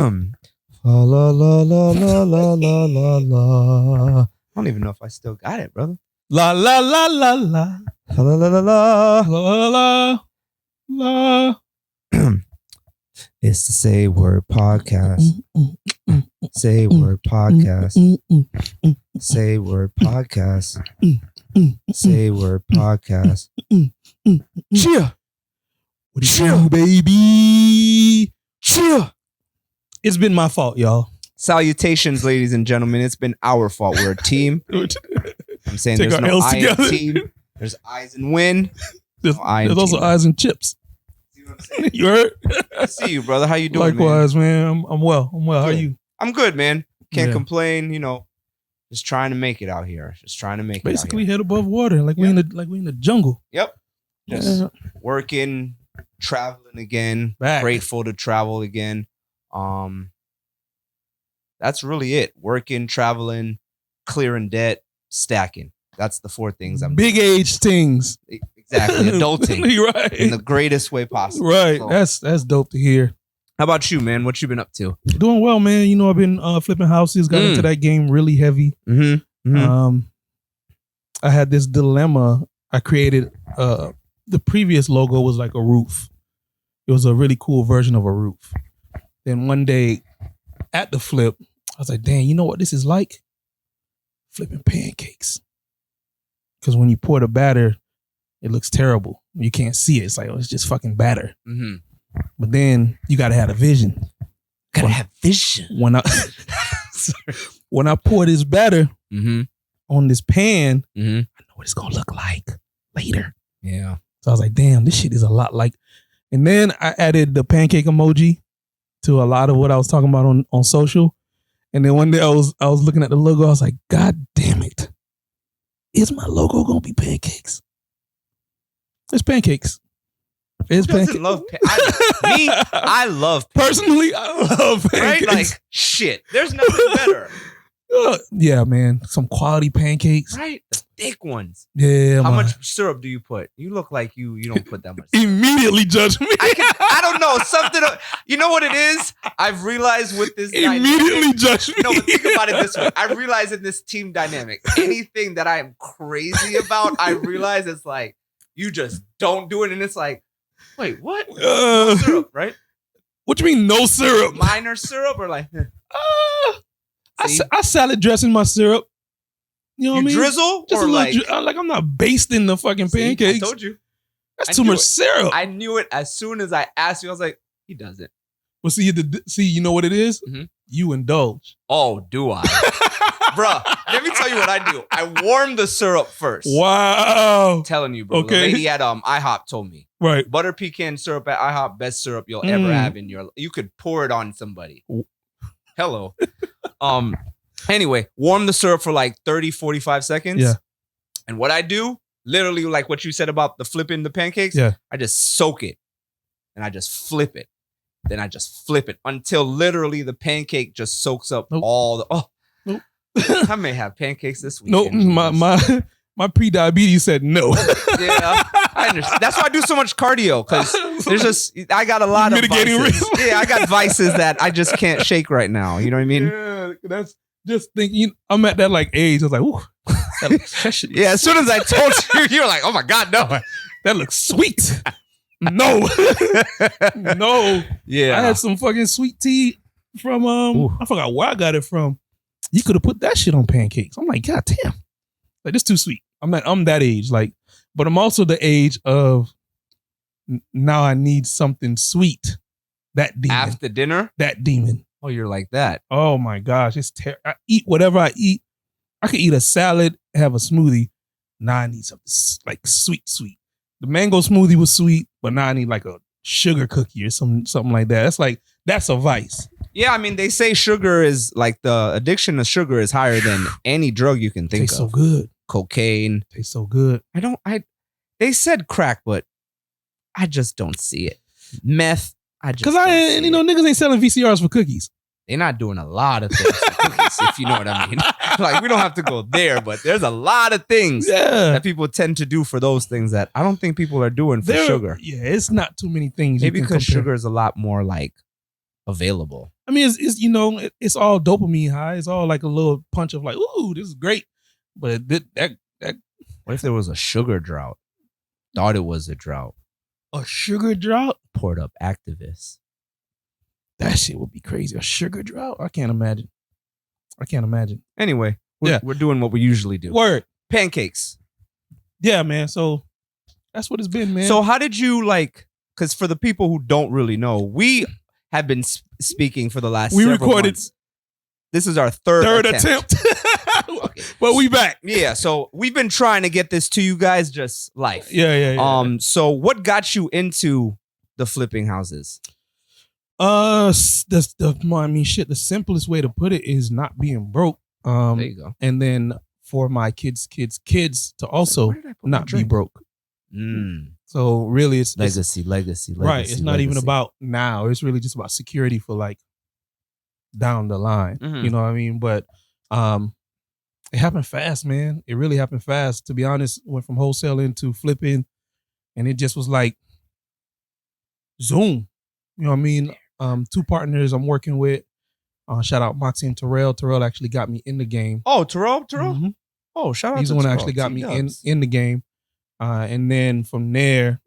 La la la la la la la la. I don't even know if I still got it, brother. La la la la la La la la la la la la. It's the Say Word Podcast. Say Word Podcast. Say Word Podcast. Say Word Podcast. Cheer. What is you, baby? Cheer. It's been my fault, y'all. Salutations, ladies and gentlemen. It's been our fault. We're a team. I'm saying Take there's our no L's I in together. team. There's I's in win. There's also team. eyes and chips. See what I'm saying? You heard? I see you, brother. How you doing, Likewise, man. I'm well. How are Good. you? I'm good, man. Can't Yeah. complain. You know, just trying to make it out here. Just trying to make Basically it out head above water, like we in the jungle. here. Yep. Just Yeah. working, traveling again. Back. Grateful to travel again. That's really it. Working, traveling, clearing debt, stacking. That's the four things I'm Big age things. doing. Exactly. Adulting You're right. in the greatest way possible. Right. So, That's dope to hear. how about you, man? What you been up to? Doing well, man. You know, I've been flipping houses, got into that game really heavy. Mm-hmm. I had this dilemma. I created the previous logo was like a roof. It was a really cool version of a roof. Then one day at the flip, I was like, dang, you know what this is like? Flipping pancakes. Because when you pour the batter, it looks terrible. You can't see it. It's like, oh, it's just fucking batter. Mm-hmm. But then you gotta have a vision. Gotta have vision. When I pour this batter Mm-hmm. on this pan, Mm-hmm. I know what it's gonna look like later. Yeah. So I was like, damn, this shit is a lot like. And then I added the pancake emoji to a lot of what I was talking about on social. And then one day I was looking at the logo, I was like, God damn it. Is my logo gonna be pancakes? It's pancakes. It's Who doesn't pancakes. love I love pancakes. Personally, I love pancakes. Right? Like, shit. There's nothing better. Yeah, man. Some quality pancakes. Right? The thick ones. Yeah, How man. much syrup do you put? You look like you don't put that much. Immediately judge me. I don't know. Something. You know what it is? I've realized with this Immediately judge me. No, but think about it this way. I realize in this team dynamic, anything that I am crazy about, I realize it's like, you just don't do it. And it's like, wait, what? No syrup, right? What you mean no syrup? Minor syrup or like, I salad dressing my syrup. You know what I mean? drizzle Just or a like, little like I'm not basting the fucking See, pancakes. I told you. That's I too knew much it. syrup. I knew it as soon as I asked you. I was like, he doesn't. Well, see, you know what it is? Mhm. You indulge. Oh, do I? Bruh, let me tell you what I do. I warm the syrup first. Wow. I'm telling you, bro. Okay. The lady at IHOP told me. Right. Butter pecan syrup at IHOP, best syrup you'll ever have in your life. You could pour it on somebody. Hello. Anyway, warm the syrup for like 30, 45 seconds. Yeah. And what I do, literally like what you said about the flipping the pancakes, Yeah. I just soak it and I just flip it. Then I just flip it until literally the pancake just soaks up Nope. all the Nope. I may have pancakes this week. Nope. My pre-diabetes said no. Yeah, I understand. That's why I do so much cardio, because there's just I got a lot of Mitigating vices. risk. Yeah, I got vices that I just can't shake right now. You know what I mean? Yeah, that's just thinking. I'm at that like age. I was like, ooh, that shit looks Yeah. As soon as I told you, you were like, "Oh my god, no!" that looks sweet. No, no. Yeah, I had some fucking sweet tea from I forgot where I got it from. You could have put that shit on pancakes. I'm like, God damn, like this too sweet. I'm that age, like, but I'm also the age of now I need something sweet. That demon. after dinner. That demon. Oh, you're like that. Oh my gosh, it's terrible. I eat whatever I eat. I could eat a salad, have a smoothie. Now I need something like sweet. The mango smoothie was sweet, but now I need like a sugar cookie or something like that. That's a vice. Yeah, I mean, they say sugar is like the addiction to sugar is higher than any drug you can think Tastes of. so good. Cocaine. Tastes so good. They said crack, but I just don't see it. Meth. Because niggas ain't selling VCRs for cookies. They're not doing a lot of things for cookies, if you know what I mean. Like, we don't have to go there, but there's a lot of things that people tend to do for those things that I don't think people are doing for sugar. Yeah, it's not too many things. Maybe you can because compare. sugar is a lot more like available. I mean, it's all dopamine high. It's all like a little punch of like, ooh, this is great. But that What if there was a sugar drought? Thought it was a drought. a sugar drought? Poured up activists. That shit would be crazy. A sugar drought? I can't imagine. Anyway, we're doing what we usually do. Word. Pancakes. Yeah, man. So that's what it's been, man. So how did you because for the people who don't really know, we have been speaking for the last several recorded months. This is our third attempt. Okay. But we back. Yeah, so we've been trying to get this to you guys, just life. Yeah. So what got you into the flipping houses? The simplest way to put it is not being broke. There you go. And then for my kids to also not be broke. So really it's legacy. Right. It's not even about now. It's really just about security for like down the line. Mhm. You know what I mean? But it happened fast, man. It really happened fast. To be honest, went from wholesaling to flipping, and it just was like Zoom. You know what I mean? Two partners I'm working with. Shout out Moxie and Terrell. Terrell actually got me in the game. Oh, Terrell? Mhm. Oh, shout out He's to the one that Terrell. actually got me T-dubs. in the game. And then from there,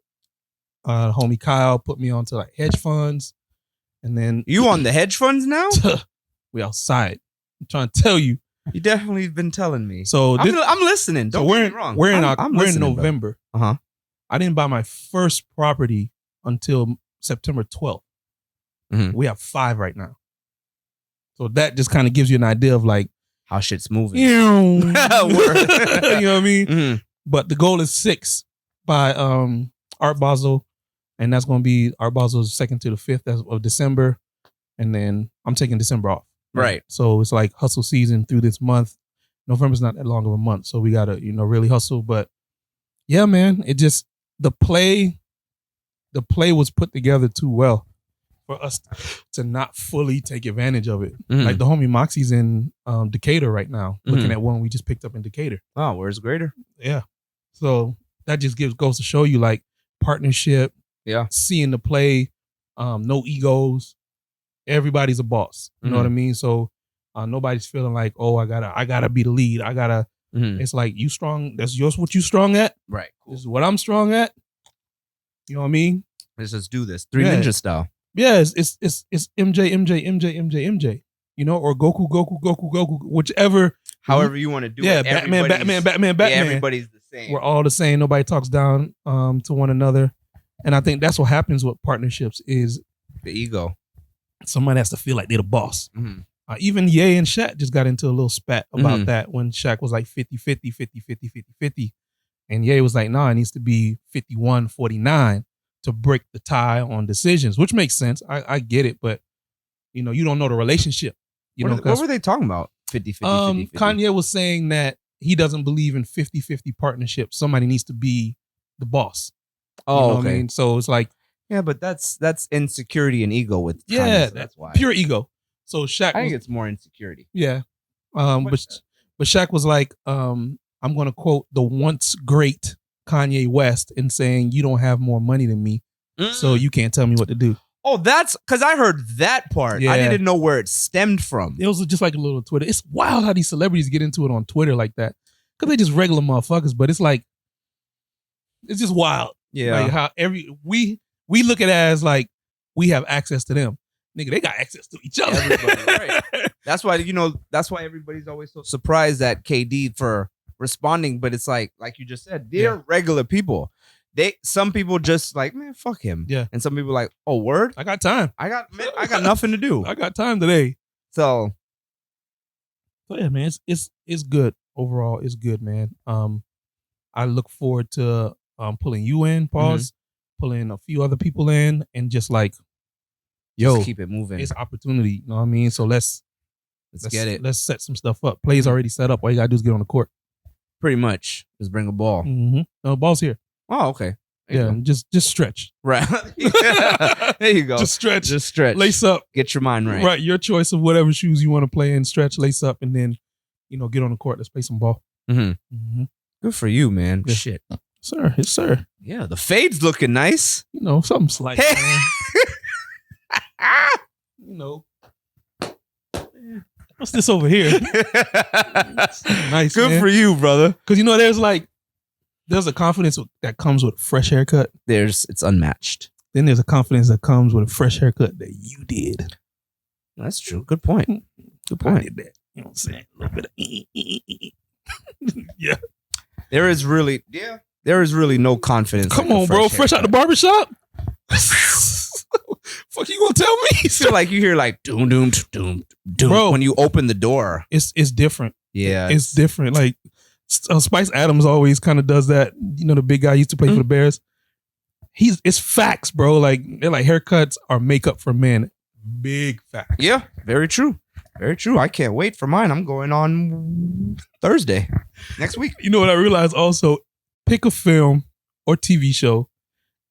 homie Kyle put me onto like hedge funds. And then You on the hedge funds now? we outside. I'm trying to tell you. You definitely been telling me. So I'm listening. Don't get me wrong. We're in listening, brother. November. Uh-huh. I didn't buy my first property until September 12th. Mhm. We have 5 right now. So that just kind of gives you an idea of like How shit's moving. you know Word. what I mean? Mhm. But the goal is 6 by Art Basel. And that's going to be Art Basel's 2nd to the 5th of December. And then I'm taking December off. Right. So it's like hustle season through this month. November's not that long of a month. So we got to, really hustle. But yeah, man, it just, the play was put together too well for us to not fully take advantage of it. Mhm. Like the homie Moxie's in Decatur right now, looking at one we just picked up in Decatur. Oh, where's greater? Yeah. So that just goes to show you like partnership. Yeah. Seeing the play, no egos. Everybody's a boss. You know what I mean? So nobody's feeling like, oh, I gotta be the lead. It's like you strong. That's yours. What you strong at? Right. This is what I'm strong at. You know what I mean? Let's just do this. Three Yeah. Ninja style. Yeah, it's MJ. Or Goku, whichever. However you want to do Yeah, it. Batman. Yeah, everybody's the same. We're all the same. Nobody talks down to one another. And I think that's what happens with partnerships is the ego. somebody has to feel like they're the boss. Mhm. Even Ye and Shaq just got into a little spat about Mhm. that when Shaq was like 50-50. And Ye was like, nah, it needs to be 51-49 to break the tie on decisions, which makes sense. I get it, but you don't know the relationship. What were they talking about? 50-50. Kanye was saying that he doesn't believe in 50-50 partnerships. Somebody needs to be the boss. Oh, what okay. I mean? So it's like, Yeah, but that's insecurity and ego with Kanye, yeah, so that's why. pure ego. So Shaq I think was, it's more insecurity. yeah. But Shaq was like, I'm going to quote the once great Kanye West in saying, you don't have more money than me, so you can't tell me what to do. Oh, that's because I heard that part. Yeah. I didn't know where it stemmed from. It was just like a little Twitter. It's wild how these celebrities get into it on Twitter like that. Because they just regular motherfuckers, but it's like, it's just wild. Yeah. Like how we look at it as like we have access to them. Nigga, they got access to each other. Everybody, right. That's why everybody's always so surprised at KD for responding. But it's like you just said, they're regular people. Some people just like, man, fuck him. Yeah. And some people like, oh, word? I got time. I got nothing to do. I got time today. So yeah, man, it's good. Overall, it's good, man. I look forward to pulling you in, pulling a few other people in, and just like, yo, just keep it moving. it's opportunity. You know what I mean? So let's get it. Let's set some stuff up. Play's already set up. All you gotta do is get on the court. Pretty much. Just bring a ball. Mm-hmm. No, the ball's here. Oh, okay. There you Yeah, go. just stretch. Right. There you go. Just stretch. Just stretch. Lace up. Get your mind right. Right. Your choice of whatever shoes you want to play in. Stretch, lace up, and then get on the court. Let's play some ball. Mm-hmm. Mm-hmm. Good for you, man. Yeah. Shit. Sir, yes, sir. Yeah, the fade's looking nice. Something slight. Hey. Man. what's this over here? Nice. Good man. for you, brother. Because there's a confidence that comes with a fresh haircut. It's unmatched. Then there's a confidence that comes with a fresh haircut that you did. That's true. Good point. Good I point. did that. You know what I'm saying? A little bit of yeah. There is really no confidence. Come like a on, bro. Fresh out the barbershop? Fuck you gonna tell me? I feel like you hear like doom doom doom doom Bro. when you open the door. It's different. Yeah, It's different. Like Spice Adams always kind of does that. You know, the big guy used to play for the Bears. It's facts, bro. Like they're like haircuts are makeup for men. Big facts. Yeah, very true. Very true. I can't wait for mine. I'm going on Thursday next week. You know what I realized also? Pick a film or TV show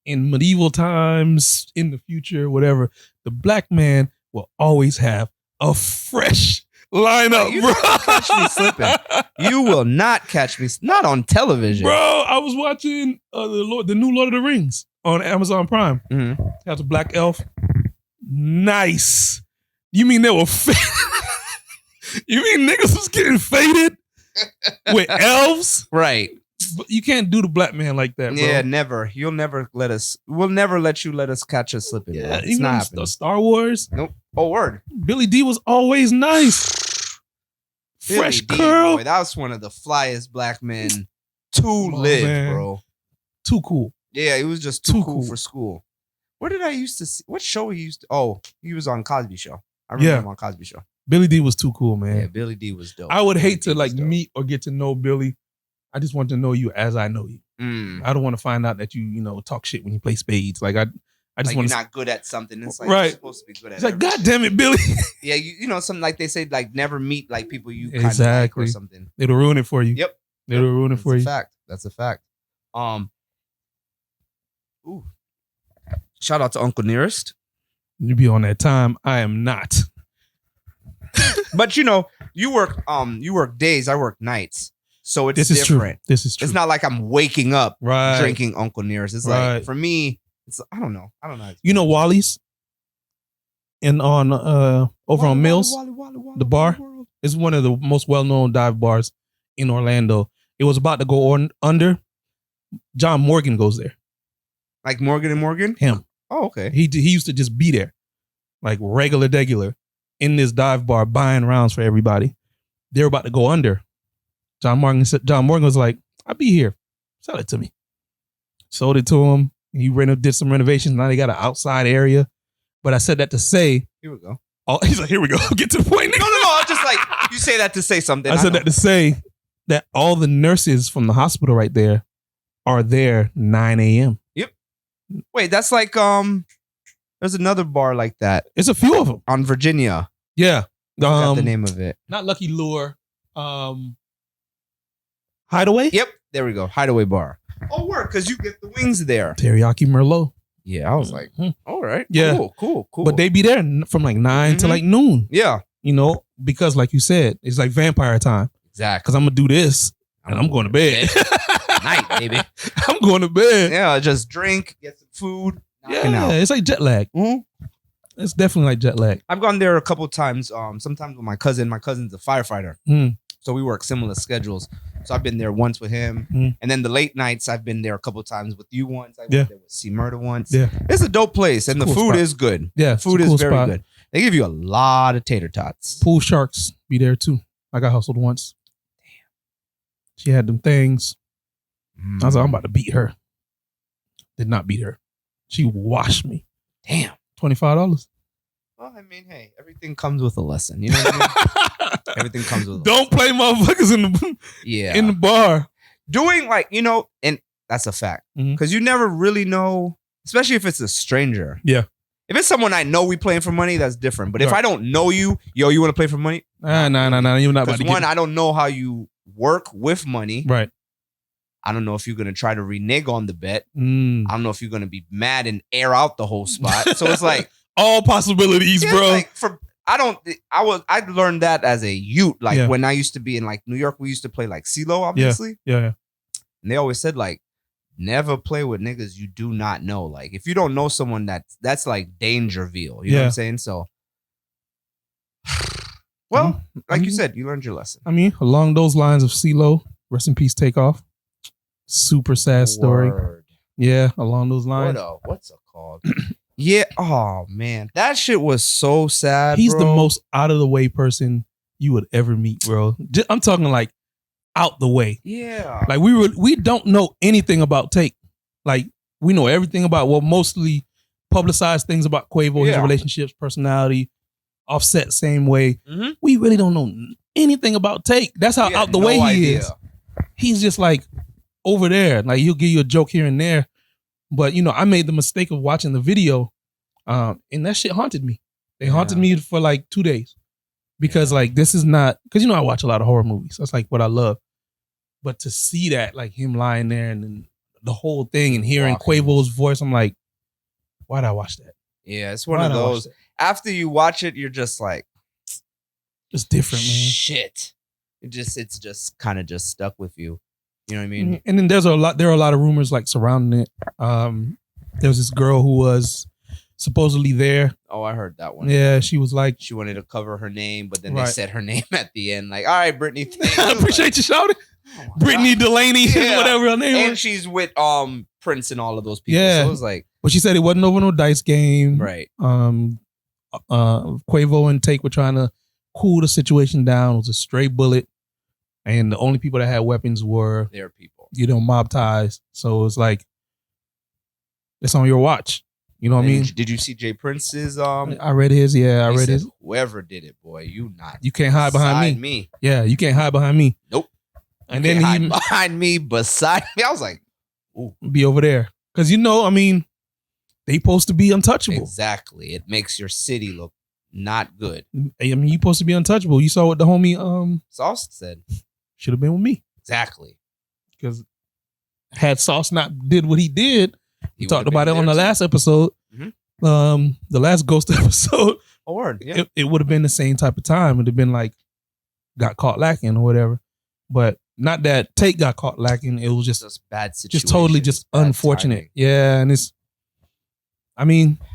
in medieval times, in the future, whatever. The black man will always have a fresh lineup, You bro. don't catch me slipping. You will not catch me. Not on television, Bro, I was watching the new Lord of the Rings on Amazon Prime. Mhm. Has a black elf. Nice. You mean they were You mean niggas was getting faded with elves? Right. But you can't do the black man like that, bro. Yeah, never. You'll never let us. We'll never let us catch us slipping. Yeah, bro. It's even not on happening. Star Wars. Nope. Oh, word. Billy D was always nice. Fresh Billy D, curl. boy, that was one of the flyest black men to live, man. bro. Too cool. Yeah, he was just too Too cool cool. for school. Where did I used to see? What show he used to? Oh, he was on Cosby Show. I remember him on Cosby Show. Billy D was too cool, man. Yeah, Billy D was dope. I would Billy hate D to was like dope. meet or get to know Billy. I just want to know you as I know you. Mm. I don't want to find out that you talk shit when you play spades. Like I just Like want you're to. not good at something. It's like Right. you're supposed to be good at. It's like, everything. God damn it, Billy. Yeah, you know, something like they say, like never meet like people you kind of like Exactly. or something. It'll ruin it for you. Yep. It'll ruin it That's for a you. fact. That's a fact. Ooh. Shout out to Uncle Nearest. You be on that time. I am not. But you know, you work days, I work nights. So it's This is different. true. This is true. It's not like I'm waking up right. drinking Uncle Nearest. It's Right. like for me, it's I don't know. You know Wally's in on over on Mills. the bar? It's one of the most well-known dive bars in Orlando. It was about to go on under. John Morgan goes there. Like Morgan and Morgan? Him. Oh, okay. He used to just be there, like regular, in this dive bar buying rounds for everybody. They were about to go under. John Morgan was like, "I'll be here. Sell it to me." Sold it to him. He did some renovations. Now they got an outside area. But I said that to say, Here we go. he's like, "Here we go. Get to the point." Nigga. No. I'm just like, you say that to say something. I said know. that to say that all the nurses from the hospital right there are there 9 a.m. Wait, that's like there's another bar like that It's a few of them. on Virginia. Yeah. I forgot the name of it. Not Lucky Lure. Hideaway? Yep, there we go. Hideaway Bar. Oh, work, because you get the wings there. Teriyaki Merlot. Yeah, I was like, Mhm. all right. Yeah. Cool. But they be there from like 9 to Mhm. like noon, Yeah, because like you said, it's like vampire time. exactly. Because I'm going to do this and I'm going to bed. Night, baby. I'm going to bed. Yeah, just drink, get some food. knocking Yeah, out. it's like jet lag. Mhm. It's definitely like jet lag. I've gone there a couple times. Sometimes with my cousin. My cousin's a firefighter. Mm. So we work similar schedules. So I've been there once with him. Mm. And then the late nights, I've been there a couple times with you once. I Yeah. went there with C Murder once. Yeah. It's a dope place. And It's a the cool food spot. is good. Yeah. Food it's a cool is very spot. good. They give you a lot of tater tots. Pool sharks be there too. I got hustled once. She had them things. I was like, I'm about to beat her. Did not beat her. She washed me. Damn. $25. Well, I mean, hey, everything comes with a lesson. You know what I mean? Everything comes with a Don't play motherfuckers in Yeah. the bar. Doing like, and that's a fact. Mhm. Because you never really know, especially if it's a stranger. Yeah. If it's someone I know we playing for money, that's different. But if Right. I don't know you, you want to play for money? Nah. You're not about Because to one, get I don't know how you work with money. right. I don't know if you're going to try to renege on the bet. Mm. I don't know if you're going to be mad and air out the whole spot. So it's like, All possibilities, yeah, bro. like I learned that as a youth. Like Yeah. when I used to be in like New York, we used to play like CeeLo, obviously. yeah. And they always said like, never play with niggas you do not know. Like if you don't know someone that's like Dangerville. You know what Yeah. I'm saying? So Well, like you said, you learned your lesson. I mean, along those lines of CeeLo, rest in peace, Takeoff. Super sad story. Word. Yeah, along those lines. What's it called? Yeah. Oh man, that shit was so sad. He's the bro. most out of the way person you would ever meet, bro. I'm talking like out the way. Yeah. Like we don't know anything about Take. Like we know everything about mostly publicized things about Quavo, his relationships, personality, Offset same way. Mm-hmm. We really don't know anything about Take. That's how out the way he is. He's just like over there. Like he'll give you a joke here and there. But I made the mistake of watching the video, and that shit haunted me. They haunted me for like 2 days. Because like this is not, because I watch a lot of horror movies. That's like what I love. But to see that, like him lying there and then the whole thing and hearing Quavo's voice, I'm like, why'd I watch that? Yeah, it's one of those. After you watch it, you're just like, it's different, man. Shit. It's just kind of just stuck with you. You know what I mean? And then there are a lot of rumors like surrounding it. There was this girl who was supposedly there. Oh, I heard that one. Yeah, she was like, she wanted to cover her name, but then they said her name at the end. Like, all right, Brittany. I appreciate you shouting. Brittany Delaney, whatever her name was. And she's with Prince and all of those people. Yeah. So it was like, but she said it wasn't over no dice game. Right. Quavo and Take were trying to cool the situation down. It was a stray bullet. And the only people that had weapons were their people. Mob ties. So it was like, it's on your watch. You know what I mean? Did you see Jay Prince's? I read his. Yeah, I read his. Whoever did it, boy, you can't hide behind me. Yeah, you can't hide behind me. Nope. And then he behind me, beside me. I was like, ooh, be over there, because they supposed to be untouchable. Exactly. It makes your city look not good. I mean, you supposed to be untouchable. You saw what the homie Sauce said. Should have been with me. Exactly. Because had Sauce not did what he did, we talked about it on the last episode. Mm-hmm. The last Ghost episode. Oh, word. Yeah. It would have been the same type of time. It would have been like got caught lacking or whatever. But not that Take got caught lacking. It was just bad situation. Just totally just unfortunate. Timing. Yeah, and I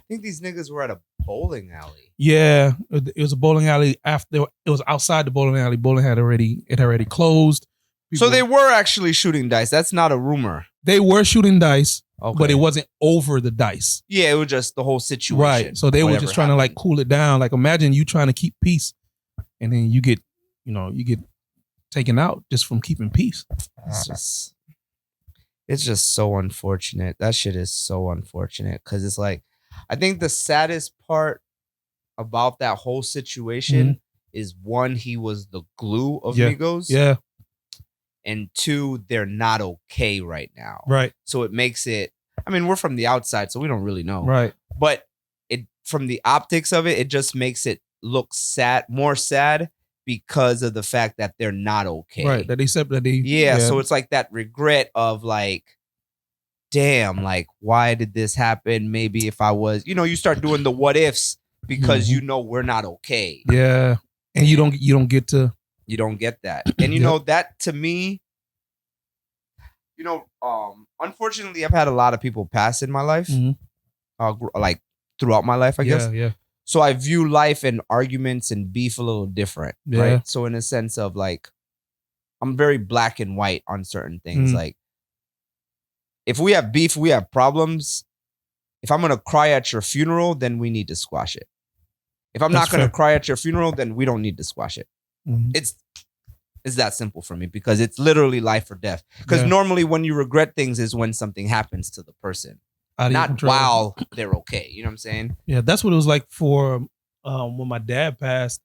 think these niggas were at a bowling alley. Yeah, it was a bowling alley. After it was outside the bowling alley. Bowling had already closed. So they were actually shooting dice. That's not a rumor. They were shooting dice, but it wasn't over the dice. Yeah, it was just the whole situation. Right. So they were just trying to like cool it down. Like imagine you trying to keep peace, and then you get taken out just from keeping peace. It's just so unfortunate. That shit is so unfortunate because it's like, I think the saddest part about that whole situation is one, he was the glue of Migos. Yeah. And two, they're not okay right now. Right. So it makes it, we're from the outside, so we don't really know. Right. But from the optics of it, it just makes it look more sad because of the fact that they're not okay. Right. That they said that they. Yeah. So it's like that regret of like, damn, like, why did this happen? Maybe if I was, you start doing the what ifs because we're not okay. Yeah. And you don't get to. You don't get that. And that to me, unfortunately, I've had a lot of people pass in my life, like throughout my life, I guess. Yeah. So I view life and arguments and beef a little different, right? So in a sense of like, I'm very black and white on certain things. Like, if we have beef, we have problems. If I'm going to cry at your funeral, then we need to squash it. If I'm not going to cry at your funeral, then we don't need to squash it. Mm-hmm. It's that simple for me because it's literally life or death. Because normally when you regret things is when something happens to the person. Not while they're okay. You know what I'm saying? Yeah, that's what it was like for when my dad passed.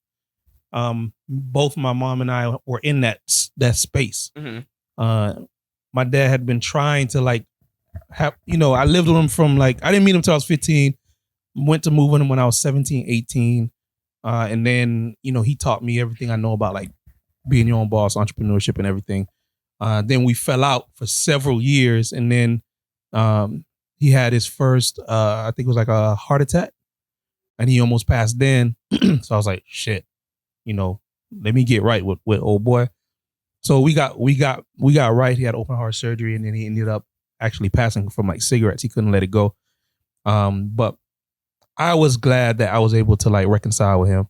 Both my mom and I were in that space. Mm-hmm. My dad had been trying to like have, I lived with him from like, I didn't meet him until I was 15. Went to move with him when I was 17, 18. And then, he taught me everything I know about like being your own boss, entrepreneurship and everything. Then we fell out for several years. And then he had his first, I think it was like a heart attack. And he almost passed then. So I was like, shit, let me get right with old boy. So we got right. He had open heart surgery and then he ended up actually passing from like cigarettes. He couldn't let it go. But I was glad that I was able to like reconcile with him.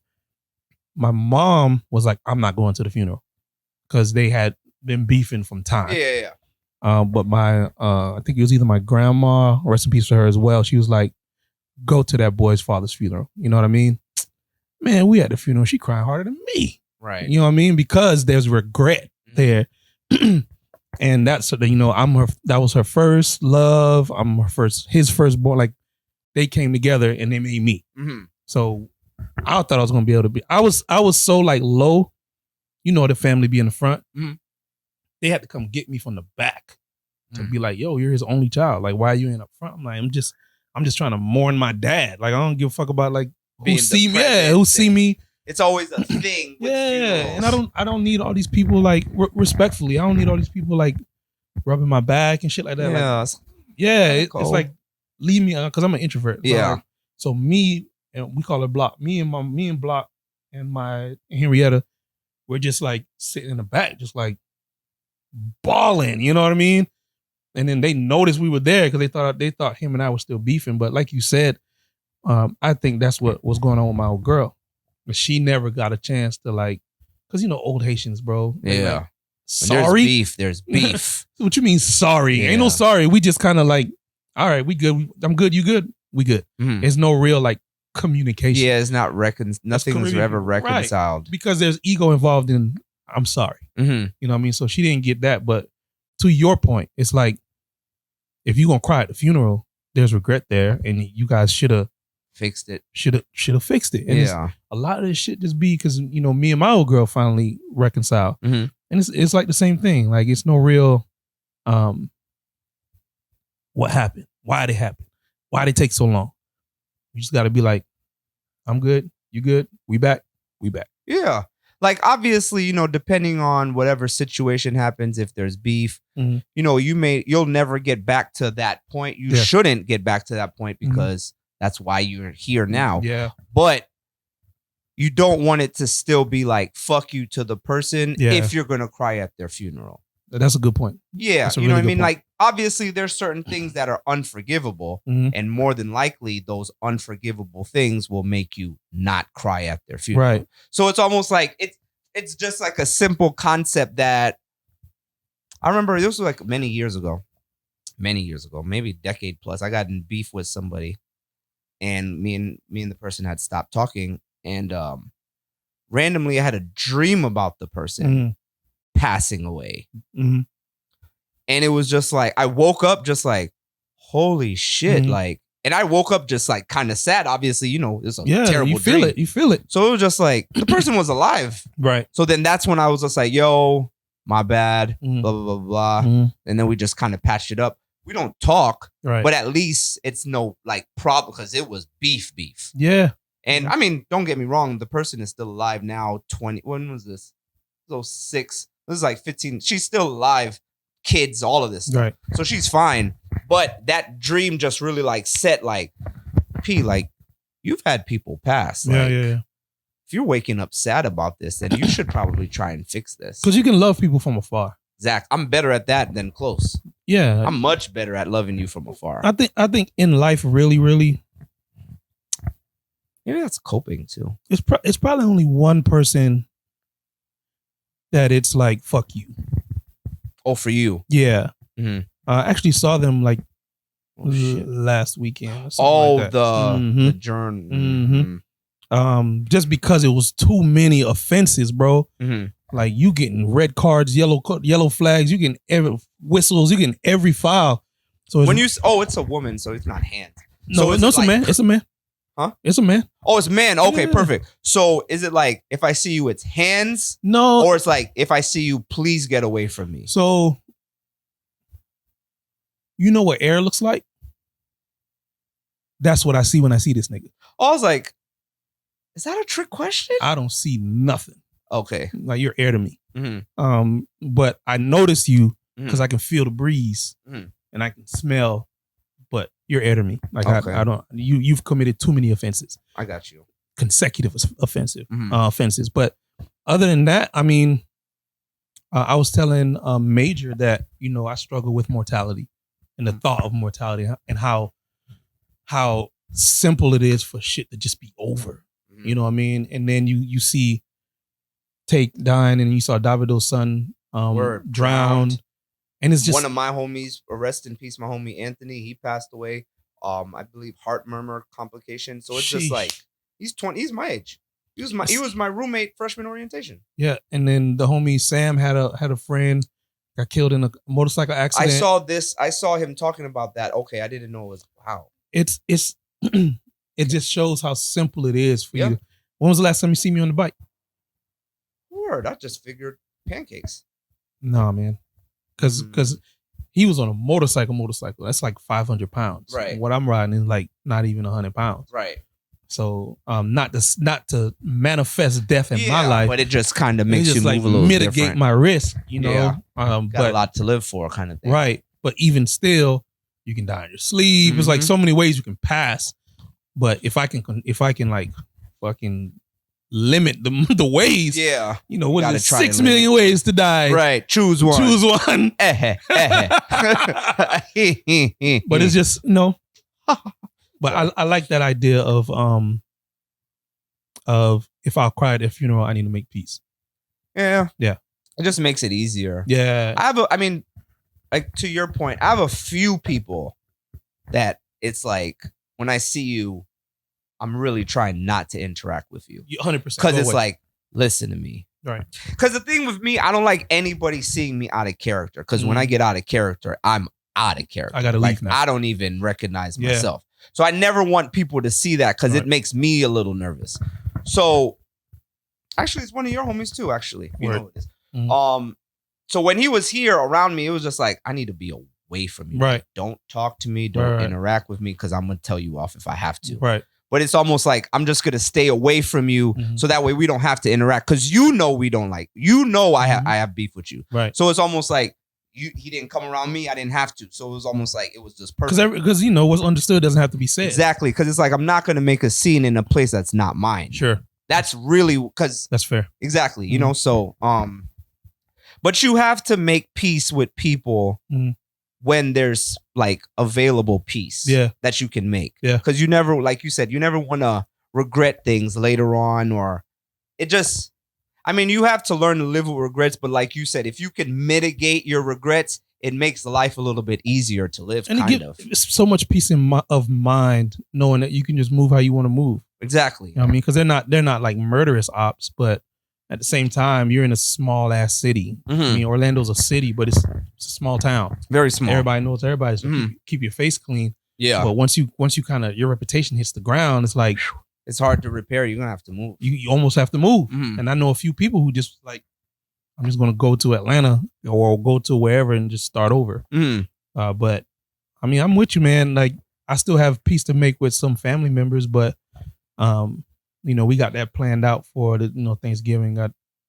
my mom was like, I'm not going to the funeral because they had been beefing from time. Yeah. But my, I think it was either my grandma, rest in peace to her as well. She was like, go to that boy's father's funeral. You know what I mean? Man, we at the funeral. She crying harder than me. Right. You know what I mean? Because there's regret there. And that's, you know, that was her first love. I'm his firstborn. Like, they came together and they made me. Mm-hmm. So I thought I was gonna be able to be. I was so like low, you know, the family be in the front. Mm-hmm. They had to come get me from the back to be like, yo, you're his only child. Like, why are you in up front? I'm like, I'm just trying to mourn my dad. Like, I don't give a fuck about like who see me. Yeah, who see me. It's always a thing. With and I don't need all these people like respectfully. I don't need all these people like rubbing my back and shit like that. Yeah, it's like leave me because I'm an introvert. So yeah. Like, so me and we call her Block. Me and Block and my Henrietta, we're just like sitting in the back, just like bawling. You know what I mean? And then they noticed we were there because they thought him and I were still beefing. But like you said, I think that's what was going on with my old girl. But she never got a chance to like, because you know old Haitians, bro. Yeah. Like, sorry. There's beef. What you mean sorry? Yeah. Ain't no sorry. We just kind of like, all right, we good. I'm good. You good? We good. Mm-hmm. There's no real like communication. Yeah, it's not nothing is ever reconciled. Right. Because there's ego involved in I'm sorry. Mm-hmm. You know what I mean? So she didn't get that. But to your point, it's like, if you're gonna cry at the funeral, there's regret there, and you guys should have fixed it. Should have fixed it. And yeah, a lot of this shit just be because you know me and my old girl finally reconciled, mm-hmm. and it's like the same thing. Like it's no real, what happened? Why did it happen? Why did it take so long? You just got to be like, I'm good. You good? We back. We back. Yeah. Like obviously, you know, depending on whatever situation happens, if there's beef, mm-hmm. you know, you'll never get back to that point. You shouldn't get back to that point because that's why you're here now. Yeah. But you don't want it to still be like, fuck you to the person if you're going to cry at their funeral. That's a good point. Yeah. You know what I mean? Like, obviously, there's certain things that are unforgivable. Mm-hmm. And more than likely, those unforgivable things will make you not cry at their funeral. Right. So it's almost like it's just like a simple concept that I remember this was like many years ago, maybe a decade plus. I got in beef with somebody and me and the person had stopped talking. And randomly, I had a dream about the person passing away. Mm-hmm. And it was just like, I woke up just like, holy shit. Mm-hmm. Like, and I woke up just like kind of sad. Obviously, you know, it's a terrible you feel dream. it. You feel it. So it was just like, the person was alive. Right. So then that's when I was just like, yo, my bad, mm-hmm. blah, blah, blah, blah. Mm-hmm. And then we just kind of patched it up. We don't talk, right. but at least it's no like problem because it was beef. Yeah. And I mean, don't get me wrong. The person is still alive now. When was this? 06. This is like 15. She's still alive. Kids, all of this stuff. Right. So she's fine. But that dream just really like set like, P, like you've had people pass. Like, yeah. If you're waking up sad about this, then you should probably try and fix this. Because you can love people from afar. Zach, I'm better at that than close. Yeah. I'm much better at loving you from afar. I think in life, really, maybe that's coping too. It's probably only one person that it's like, fuck you. Oh, for you. Yeah. Mm-hmm. I actually saw them like last weekend. The journal. Mm-hmm. Just because it was too many offenses, bro. Mm-hmm. Like you getting red cards, yellow flags, you getting every whistles, you getting every file. So when it's a woman, so it's not hands. No, it's a man. It's a man. Huh? It's a man. Oh, it's a man. Okay, perfect. So is it like if I see you, it's hands? No. Or it's like if I see you, please get away from me. So you know what air looks like? That's what I see when I see this nigga. I was like, is that a trick question? I don't see nothing. Okay. Like you're air to me. Mm-hmm. But I notice you because I can feel the breeze and I can smell, but you're air to me. Like I don't. You've committed too many offenses. I got you. Consecutive offenses. But other than that, I mean, I was telling Major that I struggle with mortality and the thought of mortality and how simple it is for shit to just be over. You know what I mean? And then you see Take dying, and you saw Davido's son drowned. And it's just one of my homies, rest in peace, my homie Anthony, he passed away. I believe heart murmur complication. So it's just like he's 20, he's my age. He was my roommate freshman orientation. Yeah. And then the homie Sam had a friend got killed in a motorcycle accident. I saw him talking about that. Okay, I didn't know it was wow. It's it just shows how simple it is for you. When was the last time you see me on the bike? Word, I just figured pancakes. Nah, man. Because he was on a motorcycle. That's like 500 pounds. Right. What I'm riding is like not even 100 pounds. Right. So not to manifest death in my life, but it just kind of makes you move like a little mitigate different. my risk, you know. Yeah. Got a lot to live for, kind of thing. Right. But even still, you can die in your sleep. It's like so many ways you can pass. But if I can like fucking limit the ways, you know, what is it? 6 million ways to die. Right. Choose one. But it's just But I like that idea of if I'll cry at a funeral, I need to make peace. Yeah. Yeah. It just makes it easier. Yeah. I mean, like to your point, I have a few people that it's like when I see you, I'm really trying not to interact with you. 100%. Because it's like, listen to me. Right. Because the thing with me, I don't like anybody seeing me out of character. Because when I get out of character, I'm out of character. I gotta leave now. I don't even recognize myself. So I never want people to see that because it makes me a little nervous. So actually, it's one of your homies too, actually. You know who it is. So when he was here around me, it was just like, I need to be away from you. Right. Don't talk to me. Don't interact with me because I'm going to tell you off if I have to. Right. But it's almost like I'm just going to stay away from you so that way we don't have to interact because you know we don't like, I have beef with you. Right. So it's almost like he didn't come around me. I didn't have to. So it was almost like it was just perfect. Because you know what's understood doesn't have to be said. Exactly. Because it's like I'm not going to make a scene in a place that's not mine. Sure. That's really because that's fair. Exactly. You know, so but you have to make peace with people when there's like available peace that you can make. Yeah. Because you never, like you said, you never want to regret things later on, or it just, I mean, you have to learn to live with regrets. But like you said, if you can mitigate your regrets, it makes life a little bit easier to live. And it's so much peace of mind knowing that you can just move how you want to move. Exactly. You know what I mean? Because they're not like murderous ops, but at the same time, you're in a small ass city. I mean, Orlando's a city, but it's a small town. Very small. Everybody knows everybody. So keep your face clean. Yeah. But once you kind of your reputation hits the ground, it's like it's hard to repair. You're gonna have to move. You almost have to move. And I know a few people who just like, I'm just gonna go to Atlanta or go to wherever and just start over. But I mean, I'm with you, man. Like I still have peace to make with some family members, but you know, we got that planned out for the Thanksgiving.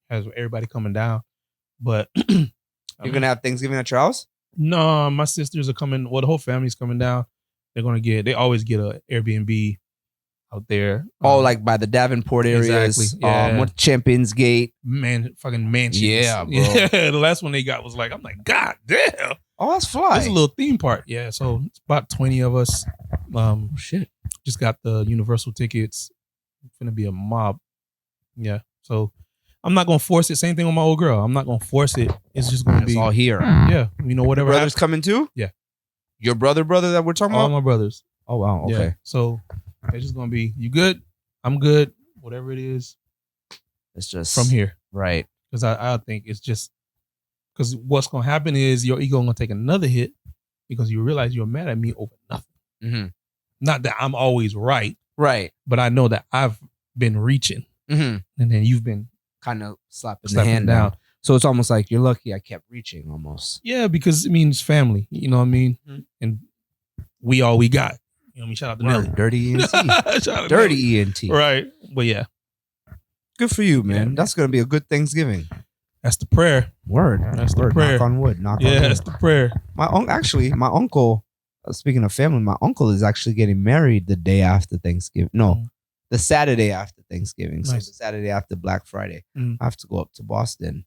Has everybody coming down, but you're gonna have Thanksgiving at your house? No, my sisters are coming. Well, the whole family's coming down. They always get a Airbnb out there. Like by the Davenport areas. Exactly. Yeah. What Champions Gate? Fucking mansions. Yeah, bro. Yeah, the last one they got was like, I'm like, God damn. Oh, that's fly. It's a little theme park. Yeah, so it's about 20 of us. Shit. Just got the Universal tickets. It's gonna be a mob. Yeah. So I'm not gonna force it. Same thing with my old girl. I'm not gonna force it. It's just gonna be all here. Yeah. You know, whatever. Your brother's coming too? Yeah. Your brother that we're talking All about? my brothers. Oh wow. Okay. Yeah. So it's just gonna be, you good? I'm good. Whatever it is. It's just from here. Right. Because I think it's just because what's gonna happen is your ego gonna take another hit because you realize you're mad at me over nothing. Not that I'm always right. Right. But I know that I've been reaching. And then you've been kind of slapping the hand down. So it's almost like you're lucky I kept reaching almost. Yeah, because it means family. You know what I mean? And we all we got. You know what I mean? Shout out to Nelly. Dirty ENT. Dirty ENT. Right. But yeah. Good for you, man. Yeah. That's going to be a good Thanksgiving. That's the prayer. Word. That's the prayer. Knock on wood. Yeah, that's the prayer. My uncle, speaking of family, my uncle is actually getting married the day after Thanksgiving. No, the Saturday after Thanksgiving. Nice. So the Saturday after Black Friday. I have to go up to Boston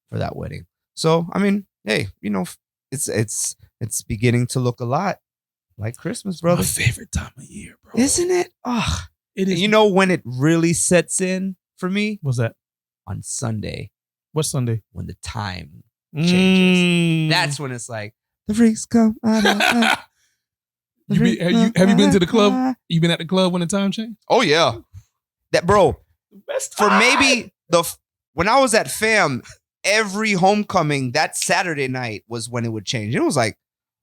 for that wedding. So, I mean, hey, you know, it's beginning to look a lot like Christmas, brother. My favorite time of year, bro. Isn't it? Oh, It is. You know when it really sets in for me? What's that? On Sunday. What Sunday? When the time changes. That's when it's like, the freaks come out of have you been to the club? You been at the club when the time changed? Oh, yeah. That, bro, for maybe when I was at FAM, every homecoming, that Saturday night was when it would change. It was like,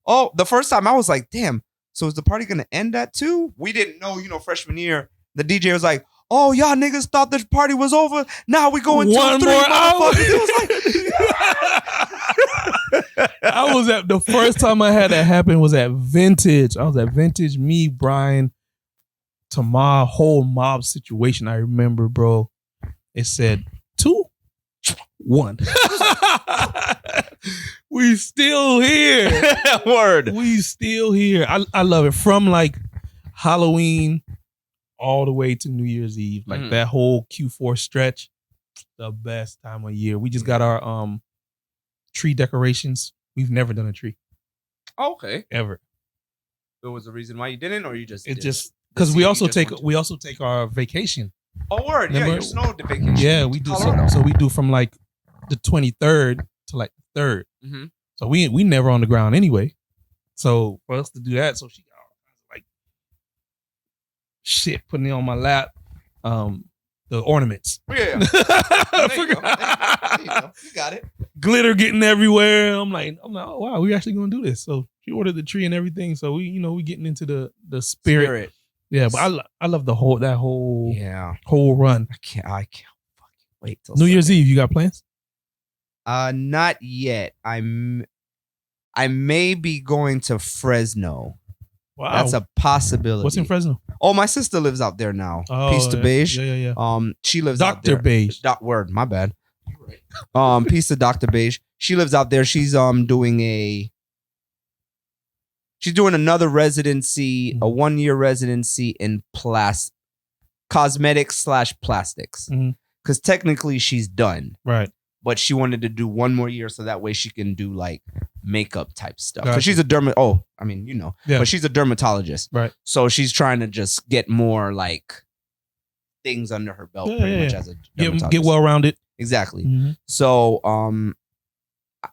oh, the first time I was like, damn, so is the party going to end at 2? We didn't know, freshman year. The DJ was like, oh, y'all niggas thought the party was over. Now we going to 3 more hours. It was like, I was at the first time I had that happen was at Vintage. I was at Vintage, me, Brian, Tamar, whole mob situation. I remember, bro. It said 2, 1. We still here. Word. We still here. I love it. From like Halloween all the way to New Year's Eve. Like that whole Q4 stretch. The best time of year. We just got our tree decorations. We've never done a tree. Okay. Ever. There was a reason why you didn't, or you just because we also take our vacation. Oh, word. Remember? Yeah, your snow vacation. Yeah, we do so we do from like the 23rd to like the 3rd. Mm-hmm. So we never on the ground anyway. So for us to do that, so she got all kinds of like shit putting it on my lap. The ornaments. Yeah. There you go. You got it. Glitter getting everywhere. I'm like, oh wow, we actually gonna do this. So she ordered the tree and everything. So we getting into the spirit. Yeah, but I love the whole whole run. I can't fucking wait till New Year's Eve. You got plans? Not yet. I may be going to Fresno. Wow, that's a possibility. What's in Fresno? Oh, my sister lives out there now. Oh, Peace to Beige. Yeah. She lives out there. Dr. Beige. Word, my bad. Peace to Dr. Beige. She lives out there. She's doing another residency, a 1-year residency in cosmetics / plastics. Because technically she's done. Right. But she wanted to do 1 more year so that way she can do like makeup type stuff. Gotcha. Because she's a but she's a dermatologist. Right. So she's trying to just get more like things under her belt pretty much as a dermatologist. Get well rounded. Exactly. Mm-hmm. So